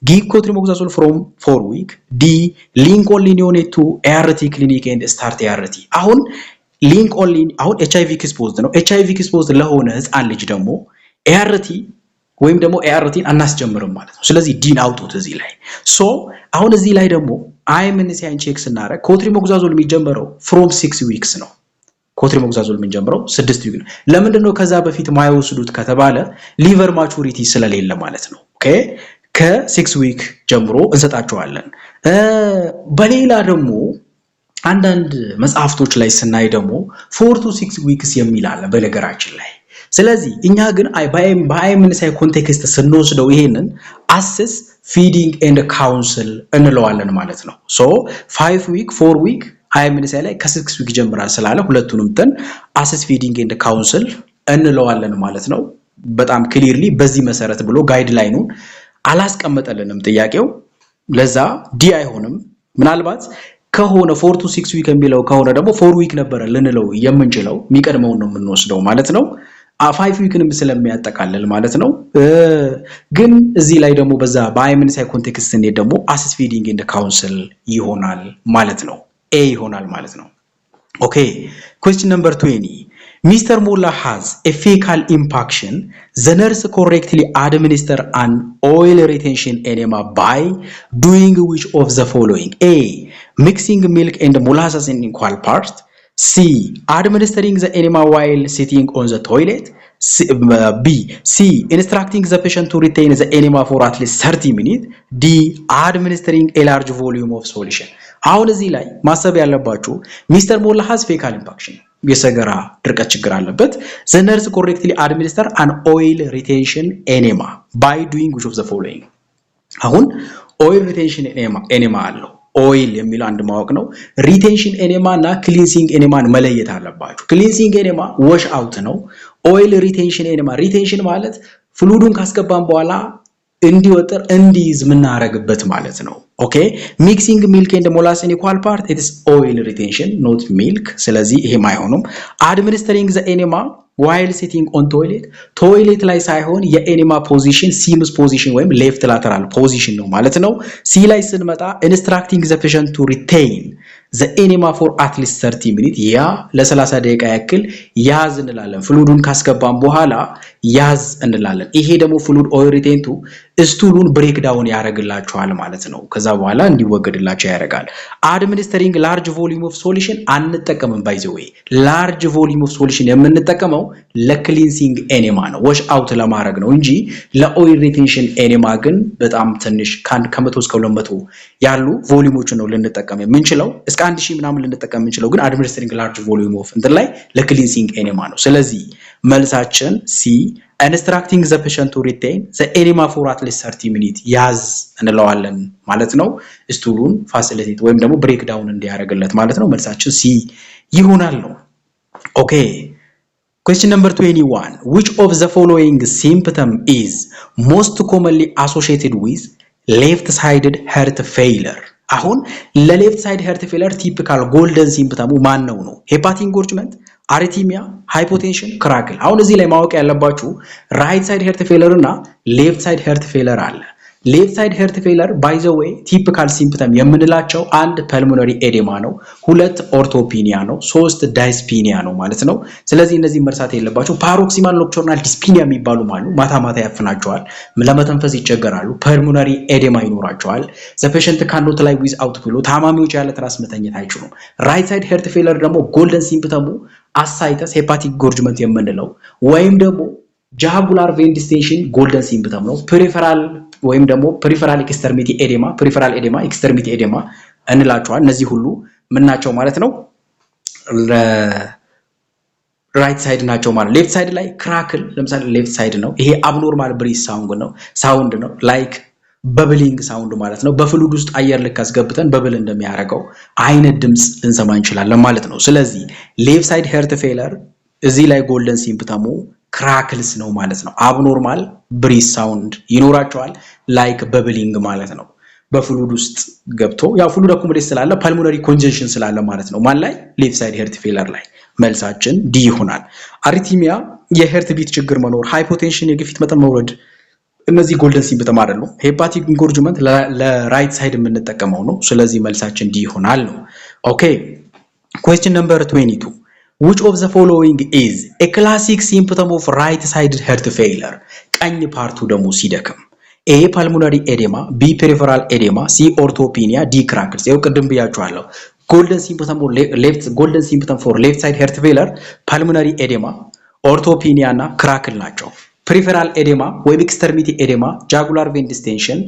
give cotrimoxazole from 4 week d link only neonate to ART clinic and start ART አሁን link only አሁን HIV exposed ነው HIV exposed ለሆነ ህፃን ልጅ ደግሞ ART ወይም ደግሞ ARTን አናስጀምርም ማለት ነው ስለዚህ ዲን አውጡት እዚህ ላይ ሶ አሁን እዚህ ላይ ደግሞ አይምንሲያን ቼክ ስናደርግ ኮትሪሞክዛዞል የሚጀምረው from 6 weeks ነው ኮትሪሞክዛዞል የሚጀምረው 6 ዊክ ነው ለምንድን ነው ከዛ በፊት ማይወስዱት ከተባለ ሊቨር ማቹሪቲ ስለሌለ ማለት ነው ኦኬ ከ6 ዊክ ጀምሮ እንሰጣቸዋለን በሌላ ደግሞ አንዳንድ መጽሐፍቶች ላይ ስናይ ደግሞ 4 to 6 weeks የሚል አለ በነገራችን ላይ ስለዚህ እኛ ግን በአይምንሳይ ኮንቴክስት ስንወስደው ይሄንን assess feeding and counsel እንለዋለን ማለት ነው ሶ 5 week 4 week አይምንሳይ ላይ ከ6 week ጀምራል ስላለ ሁለቱንም ተን assess feeding and counsel እንለዋለን ማለት ነው በጣም ክሊርሊ በዚህ መሰረት ብሎ ጋይድላይኑን አላስቀመጠልንም ጥያቄው ለዛ ዲ አይሆንም ምናልባት ከሆነ 4 to 6 week የሚለው ከሆነ ደግሞ 4 week ነበር ልንለው የምንችለው የሚቀድመው ነው የምንወስደው ማለት ነው 5 weekንም ስለሚያጠቃልል ማለት ነው ግን እዚህ ላይ ደግሞ በዛ በአይምንሳይ ኮንቴክስት እንደ ደግሞ assess feeding and counsel ይሆናል ማለት ነው a ይሆናል ማለት ነው okay question number 20 Mr. Molla has a fecal impaction the nurse correctly administer an oil retention enema by doing which of the following a mixing milk and molasses in equal parts C administering the enema while sitting on the toilet C instructing the patient to retain the enema for at least 30 minutes D administering a large volume of solution አሁን እዚህ ላይ ማሰብ ያለባችሁ ሚስተር ሞላ has fecal impaction የሰገራ ድርቀት ችግር አለበት the nurse correctly administer an oil retention enema by doing which of the following አሁን oil retention enema አለው ኦይል የሚለው አንድ ማወቅ ነው ሪቴንሽን ኤኔማ እና ክሊንሲንግ ኤኔማን መለየት አለባችሁ ክሊንሲንግ ኤኔማ ዋሽ አውት ነው ኦይል ሪቴንሽን ኤኔማ ሪቴንሽን ማለት ፍሉዱን ካስገባን በኋላ እንዲወጥር እንዲይዝ ምናረግበት ማለት ነው ኦኬ ሚክሲንግ ሚልክ ኤንድ ሞላስ ኢን ኢኳል ፓርት ኢት ኢዝ ኦይል ሪቴንሽን ኖት ሚልክ ስለዚህ ይሄ ማይሆንም አድሚኒስትሪንግ ዘ ኤኔማ while sitting on toilet ላይ ሳይሆን የኤኒማ ፖዚሽን ሲምስ ፖዚሽን ወይም ሌፍት ላተራል ፖዚሽን ነው ማለት ነው ሲ ላይ ስንመጣ instructing the patient to retain the enema for at least 30 minutes ያ ለ30 ደቂቃ ያክል ያዝ እንላለን ፍሉዱን ካስገባን በኋላ ያዝ እንላለን ይሄ ደግሞ ፍሉድ ኦይል ሪቴንቱ ስቱሉን ብሬክ ዳውን ያረጋግላቸዋል ማለት ነው ከዛ በኋላ እንዲወገድላቸው ያረጋል administering large volume of solution አንጠቀምም by the way large volume of solution የምንጠቀመው ለክሊንሲንግ ኤኔማ ነው ዋሽ አውት ለማድረግ ነው እንጂ ለኦይል ሪቴንሽን ኤኔማ ግን በጣም ትንሽ ከ100 እስከ 200 ያሉ ቮሊዩሞች ነው ልንጠቀም የምንችለው እስከ 1000 ምናምን ልንጠቀም የምንችለው ግን administering large volume of እንትን ላይ ለክሊንሲንግ ኤኔማ ነው ስለዚህ መልሳችን ሲ instructing the patient to retain the enema for at least 30 minutes ያዝ እንለዋለን ማለት ነው ስቱሉን ፋሲሊቴት ወይም ደግሞ ብሬክ ዳውን እንዲያረግለት ማለት ነው መልሳችን ሲ ይሆናል ነው ኦኬ question number 21 which of the following symptom is most commonly associated with left sided heart failure አሁን ለሌፍት ሳይድ heart failure typical golden symptom ማን ነው hepatic engorgement አሪቲሚያ ሃይፖቴንሽን ክራክል አሁን እዚህ ላይ ማወቅ ያለባችሁ ራይት ሳይድ heart failure እና ሌፍት ሳይድ heart failure አለ ሌፍት ሳይድ ሄርት ፌለር ባይ ዘ ዌይ ቲፒካል ሲምፕተም የምንላቸው አንድ ፐልሞነሪ ኤዴማ ነው፣ ሁለት ኦርቶፒኒያ ነው፣ ሶስት ዳይስፒኒያ ነው ማለት ነው። ስለዚህ እነዚህ መርሳት የለባቸው። ፓሮክሲማል ኖክቹርናል ዲስፒኒያ የሚባሉ አሉ። ማታ ማታ ያፍናቸዋል፣ ለመተንፈስ ይቸገራሉ፣ ፐልሞነሪ ኤዴማ ይኖራቸዋል። ዘ ፔሸንት ካኖት ላይ ዊዝ አውት ብሎ ታማሚዎች ያለ ትራስ መተኛት አይችሉም። ራይት ሳይድ ሄርት ፌለር ደግሞ ጎልደን ሲምፕተሙ አሳይተስ ሄፓቲክ ጎርጅመንት የምንለው ወይም ደግሞ ጃጉላር ቬን ዲስቴንሽን ጎልደን ሲምፕተም ነው። ፔሪፈራል ወይም ደግሞ ፔሪፈራል ኤክስተርሚቲ ኤዴማ፣ ፔሪፈራል ኤዴማ፣ ኤክስተርሚቲ ኤዴማ እንላቸዋል። እነዚህ ሁሉ ምን ናቸው ማለት ነው? ራይት ሳይድ ናቸው ማለት። ሌፍት ሳይድ ላይ ክራክል ለምሳሌ ሌፍት ሳይድ ነው። ይሄ አብኖርማል ብሪዝ ሳውንድ ነው ላይክ በብሊንግ ሳውንድ ማለት ነው። በፍሉድ ውስጥ አየር ልክ አስገብተን በብል እንደሚያደርገው አይነት ድምፅ ልንሰማ እንችላለን ማለት ነው። ስለዚህ ሌፍት ሳይድ ሄርት ፌለር እዚህ ላይ ጎልደን ሲምፕተሙ ክራክልስ ነው ማለት ነው። አብኖርማል ብሪዝ ሳውንድ ይኖራቸዋል ላይክ በብሊንግ ማለት ነው። በፍሉድ ውስጥ ገብቶ ያው ፍሉድ አኩሙሌት ስላለ ፐልሞነሪ ኮንጀንሽን ስላለ ማለት ነው። ማን ላይ? ሌፍት ሳይድ ሄርት ፌለር ላይ። መልሳችን ዲ ይሆናል። አሪቲሚያ፣ የሄርት ቢት ችግር መኖር፣ ሃይፖቴንሽን፣ የግፊት መጠን መውረድ እነዚህ ጎልደን ሲምፕተም አይደሉም። ሄፓቲክ ኢንጎርጅመንት ለራይት ሳይድ የምንጠቀመው ነው። ስለዚህ መልሳችን ዲ ይሆናል ነው። ኦኬ ኩዌስችን ነምበር 22 which of the following is a classic symptom of right sided heart failure? ቀኝ ፓርቱ ደግሞ ሲደክም ኤ ፓልሞናሪ ኤዴማ፣ ቢ ፔሪፈራል ኤዴማ፣ ሲ ኦርቶፒኒያ፣ ዲ ክራክልስ። ይኸው ቅድም ብያችኋለሁ። ጎልደን ሲምፕተም ፎር ሌፍት ሳይድ ሄርት ፌለር ፓልሞናሪ ኤዴማ፣ ኦርቶፒኒያ እና ክራክል ናቸው። ፔሪፈራል ኤዴማ ወይም ኤክስተርሚቲ ኤዴማ፣ ጃጉላር ቬን ዲስቴንሽን፣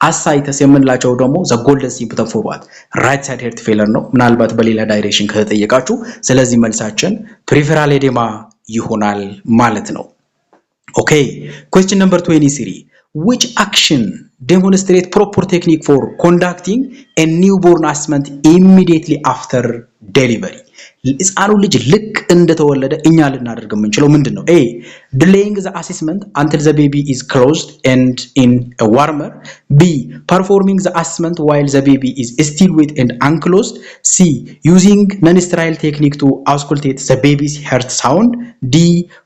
አሳይተስ የምንላቸው ደግሞ ዘ ጎልደን ሲምፕተም ፎር ዋት ራይት ሳይድ ሄርት ፌለር ነው። ምናልባት በሌላ ዳይሬክሽን ከተጠየቃችሁ። ስለዚህ መልሳችን ፔሪፈራል ኤዴማ ይሆናል ማለት ነው። ኦኬ ኩዌስችን ነምበር 23 which action demonstrate proper technique for conducting a newborn assessment immediately after delivery? ሕፃኑ ልጅ ልክ እንደተወለደ እኛ ልናደርግ የምንችለው ምንድነው? ኤ delaying the assessment until the baby is closed and in a warmer. B performing the assessment while the baby is still wet and unclosed. C using non-sterile technique to auscultate the baby's heart sound. D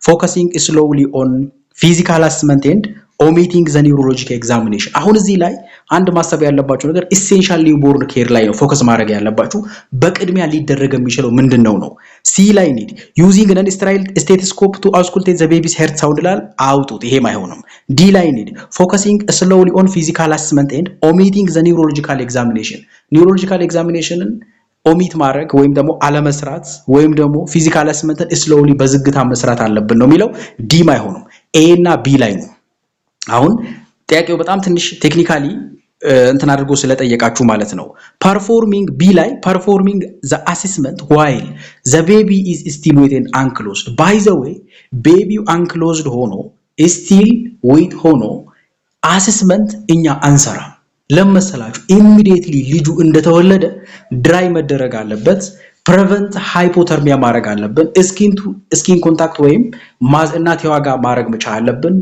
focusing slowly on physical assessment and omitting the neurological examination. አሁን እዚህ ላይ አንድ ማሰብ ያለባችሁ ነገር ኢሴንሻል ኒውቦርን ኬር ላይ ነው ፎከስ ማድረግ ያለባችሁ። በቅድሚያ ሊደረግ የሚችለው ምንድነው ነው? ሲ ላይ ኒድ ዩዚንግ ነን ስቴራይል ስቴቶስኮፕ ቱ አውስኩልቴት ዘ ቤቢስ ሄርት ሳውንድ ላል አውጡት፣ ይሄም አይሆንም። ዲ ላይ ኒድ ፎከሲንግ ስሎሊ ኦን ፊዚካል አሰስመንት ኤንድ ኦሚቲንግ ዘ ኒውሮሎጂካል ኤግዛሚኔሽን። ኒውሮሎጂካል ኤግዛሚኔሽንን ኦሚት ማድረግ ወይም ደግሞ አለመስራት ወይም ደግሞ ፊዚካል አሰስመንትን ስሎሊ በዝግታ መስራት አለብን ነው የሚለው። ዲም አይሆንም። ኤ እና ቢ ላይ ነው። አሁን ጥያቄው በጣም ትንሽ ቴክኒካሊ እንትን አድርጎ ስለጠየቃችሁ ማለት ነው። ፐርፎርሚንግ ቢ ላይ ፐርፎርሚንግ ዘ አሴስመንት ዋይል ዘ ቤቢ ኢዝ ስቲል ዌት ኤንድ አንክሎዝድ። ባይ ዘ ዌይ ቤቢው አንክሎዝድ ሆኖ ስቲል ዌት ሆኖ አሴስመንት እኛ አንሰራ። ለመሰላችሁ ኢሚዲየትሊ ልጁ እንደተወለደ ድራይ መደረግ አለበት። ፕሪቨንት ሃይፖተርሚያ ማድረግ አለብን። ስኪን ኮንታክት ወይም እናትየዋ ጋር ማድረግ መቻል አለብን።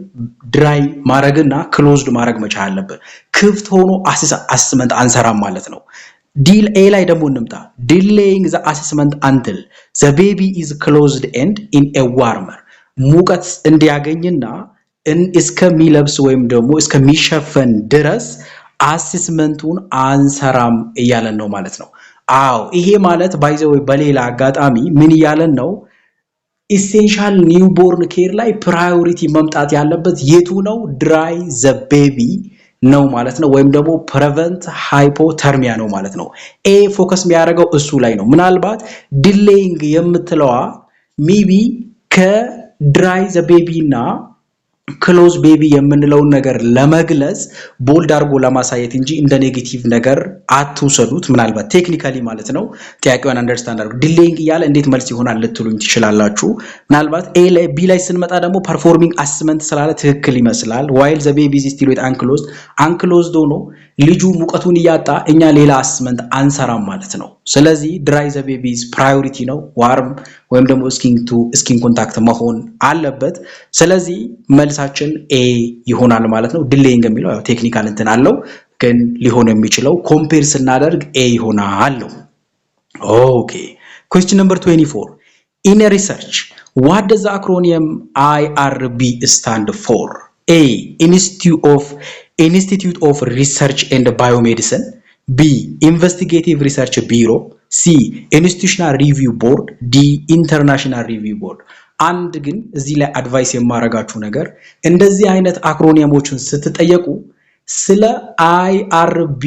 ድራይ ማድረግና ክሎዝድ ማድረግ መቻል አለብን። ክፍት ሆኖ አሰስመንት አንሰራም ማለት ነው። ዲል ኤ ላይ ደግሞ እንምጣ። ዲሌይንግ ዘ አሰስመንት አንትል ዘ ቤቢ ኢዝ ክሎዝድ ኤንድ ኢን ኤ ዋርመር። ሙቀት እንዲያገኝና እስከሚለብስ ወይም ደግሞ እስከሚሸፈን ድረስ አሰስመንቱን አንሰራም እያለን ነው ማለት ነው። አዎ ይሄ ማለት ባይዘው በሌላ አጋጣሚ ምን እያለን ነው? ኢሴንሻል ኒውቦርን ኬር ላይ ፕራዮሪቲ መምጣት ያለበት የቱ ነው? ድራይ ዘ ቤቢ ነው ማለት ነው። ወይም ደግሞ ፕሪቨንት ሃይፖተርሚያ ነው ማለት ነው። ኤ ፎከስ የሚያደርገው እሱ ላይ ነው። ምናልባት ዲሌይንግ የምትለዋ ሜቢ ከድራይ ዘ ቤቢ እና ክሎዝ ቤቢ የምንለውን ነገር ለመግለጽ ቦልድ አድርጎ ለማሳየት እንጂ እንደ ኔጌቲቭ ነገር አትውሰዱት። ምናልባት ቴክኒካሊ ማለት ነው። ጥያቄውን አንደርስታንድ አድርጉ። ዲሌይንግ እያለ እንዴት መልስ ይሆናል ልትሉኝ ትችላላችሁ። ምናልባት ኤ ላይ ቢ ላይ ስንመጣ ደግሞ ፐርፎርሚንግ አሰስመንት ስላለ ትክክል ይመስላል። ዋይል ዘ ቤቢ ኢዝ ስቲል ዌት አንክሎዝድ ሆኖ ልጁ ሙቀቱን እያጣ እኛ ሌላ አሰስመንት አንሰራም ማለት ነው። ስለዚህ ድራይ ዘ ቤቢ ኢዝ ፕራዮሪቲ ነው። ዋርም ወይም ደግሞ ስኪን ኮንታክት መሆን አለበት። ስለዚህ መልሳችን ኤ ይሆናል ማለት ነው። ዲሌይንግ የሚለው ያው ቴክኒካል እንትን አለው፣ ግን ሊሆን የሚችለው ኮምፔር ስናደርግ ኤ ይሆናል። ኦኬ ኩዌስችን ነምበር 24 ኢን ሪሰርች what does the acronym IRB stand for? A Institute of Institute of Research and Biomedicine, B. Investigative Research Bureau, C. Institutional Review Board, D. International Review Board. አንድ ግን እዚህ ላይ አድቫይስ የማረጋችሁ ነገር እንደዚህ አይነት አክሮኒየሞችን ስትጠየቁ ስለ IRB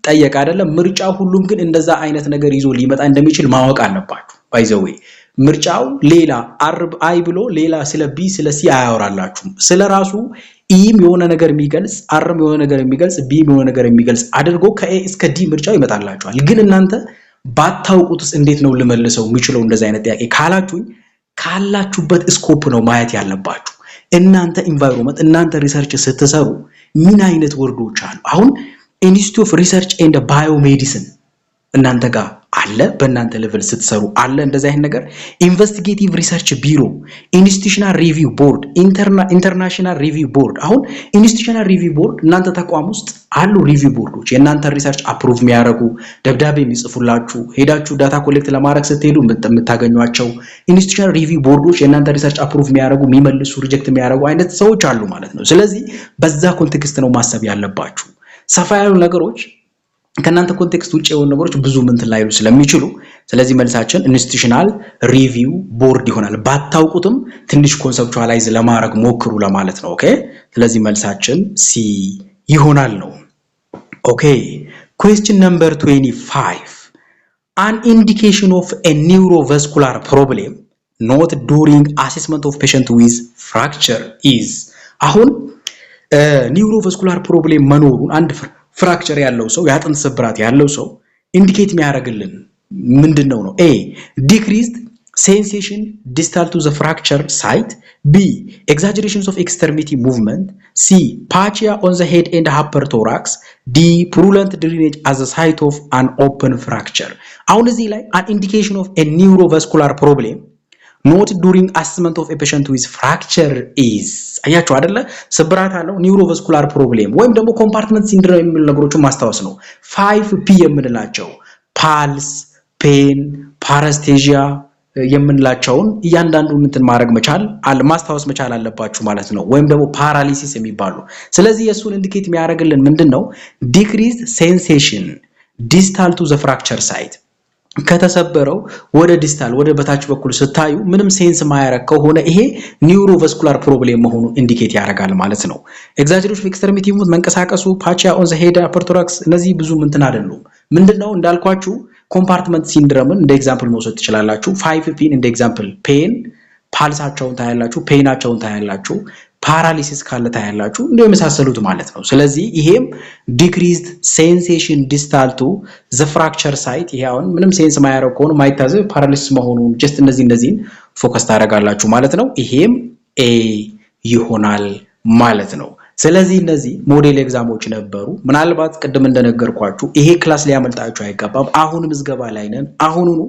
ጠየቅ አይደለም ምርጫው ሁሉም ግን እንደዛ አይነት ነገር ይዞ ሊመጣ እንደሚችል ማወቅ አለባችሁ by the way ምርጫው ሌላ አይ ብሎ ሌላ ስለ ቢ ስለ ሲ አያወራላችሁ ስለራሱ ኢም የሆነ ነገር የሚገልጽ አርም የሆነ ነገር የሚገልጽ ቢ የሆነ ነገር የሚገልጽ አድርጎ ከኤ እስከ ዲ ምርጫው ይመጣላችኋል ግን እናንተ ባታውቁትስ እንዴት ነው ልመልሰው የሚችለው እንደዛ አይነት ጥያቄ ካላችሁኝ ካላችሁበት ስኮፕ ነው ማየት ያለባችሁ እናንተ ኢንቫይሮንመንት እናንተ ሪሰርች ስትሰሩ ምን አይነት ወርዶች አሉ አሁን ኢንስቲትዩት ኦፍ ሪሰርች ኤንድ ባዮሜዲሲን እናንተ ጋር አለ በእናንተ ሌቨል ስትሰሩ አለ እንደዛ አይነት ነገር ኢንቨስቲጌቲቭ ሪሰርች ቢሮ ኢንስቲትዩሽናል ሪቪው ቦርድ ኢንተርናሽናል ሪቪው ቦርድ አሁን ኢንስቲትዩሽናል ሪቪው ቦርድ እናንተ ተቋም ውስጥ አሉ ሪቪው ቦርዶች የእናንተ ሪሰርች አፕሩቭ የሚያደርጉ ደብዳቤ የሚጽፉላችሁ ሄዳችሁ ዳታ ኮሌክት ለማድረግ ስትሄዱ የምታገኙአቸው ኢንስቲትዩሽናል ሪቪው ቦርዶች የእናንተ ሪሰርች አፕሩቭ የሚያደርጉ የሚመልሱ ሪጀክት የሚያደርጉ አይነት ሰዎች አሉ ማለት ነው ስለዚህ በዛ ኮንቴክስት ነው ማሰብ ያለባችሁ ሰፋ ያሉ ነገሮች ከናንተ ኮንቴክስት ውጪ የሆኑ ነገሮች ብዙ ምንት ላይሉ ስለሚችሉ ስለዚህ መልሳችን ኢንስቲትዩሽናል ሪቪው ቦርድ ይሆናል ባታውቁትም ትንሽ ኮንሰፕቹአላይዝ ለማድረግ ሞክሩ ለማለት ነው ኦኬ ስለዚህ መልሳችን ሲ ይሆናል ነው ኦኬ question number 25 an indication of a neurovascular problem not during assessment of patient with fracture is አሁን neurovascular problem መኖሩን አንድ ፍራክቸር ያለው ሰው ያጥንት ስብራት ያለው ሰው ኢንዲኬት የሚያደርግልን ምንድነው ነው A decreased sensation distal to the fracture site B exaggerations of extremity movement C patchia on the head and upper thorax D purulent drainage as the site of an open fracture አሁን እዚህ ላይ an indication of a neurovascular problem not during assessment of a patient with fracture is አያችሁ አይደለ ስብራት አለው ኒውሮቫስኩላር ፕሮብሌም ወይም ደግሞ ኮምፓርትመንት ሲንድሮም የሚሉ ነገሮችን ማስተዋወስ ነው 5P የምንላቸው ፓልስ ፔን ፓራስቴጂያ የምንላቸውን እያንዳንዱን እንትን ማድረግ መቻል ማስተዋወስ መቻል አለባችሁ ማለት ነው ወይም ደግሞ ፓራሊሲስ የሚባሉ ስለዚህ የሱን ኢንዲኬት የሚያደርግልን ምንድነው decreased sensation distal to the fracture site ከተሰበረው ወደ ዲስታል ወደ በታች በኩል ስታዩ ምንም ሴንስ ማያረግ ከሆነ ይሄ ኒውሮቫስኩላር ፕሮብሌም መሆኑን ኢንዲኬት ያደርጋል ማለት ነው ኤግዛጀሬሽን ኦፍ ኤክስትሪሚቲ ሙቭመንት መንቀሳቀሱ ፓቺያ ኦን ዘ ሄድ አፐር ቶራክስ እነዚህ ብዙ ምንትን አይደሉም ምንድነው እንዳልኳችሁ ኮምፓርትመንት ሲንድሮምን እንደ ኤግዛምፕል መውሰድ ትችላላችሁ 5P እንደ ኤግዛምፕል ፔን ፓልሳቸውን ታያላችሁ ፔናቸውን ታያላችሁ ፓራሊሲስ ካለ ታያላችሁ እንደ የመሳሰሉት ማለት ነው ስለዚህ ይሄም decreased sensation distal to the fracture site ይሄ አሁን ምንም ሴንስ ማያረግ ከሆነ ማይታዘብ ፓራሊሲስ መሆኑን just እነዚህን ፎከስ ታደርጋላችሁ ማለት ነው ይሄም A ይሆናል ማለት ነው ስለዚህ እነዚህ ሞዴል ኤግዛሞች ነበሩ ምናልባት ቅድም እንደነገርኳችሁ ይሄ ክላስ ሊያመልጣችሁ አይገባም አሁን ምዝገባ ላይ ነን አሁኑኑ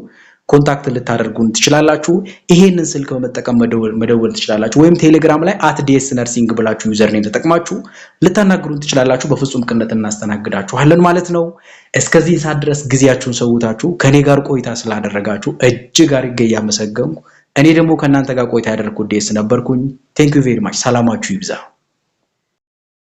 ኮንታክት ልታደርጉን ትችላላችሁ ይሄንን ስልክ በመጠቀም መደወል ትችላላችሁ ወይም ቴሌግራም ላይ @dsnursing ብላችሁ ዩዘር ኔም ተጠቅማችሁ ልታናግሩን ትችላላችሁ በፍጹም ቅንነት እናስተናግዳችኋለን ማለት ነው እስከዚህ ሰዓት ድረስ ጊዜያችሁን ሰውታችሁ ከኔ ጋር ቆይታ ስላደረጋችሁ እጅግ አድርጌ ያመሰግናለሁ እኔ ደግሞ ከናንተ ጋር ቆይታ ያደረኩት ዴስ ነበርኩኝ thank you very much ሰላማችሁ ይብዛ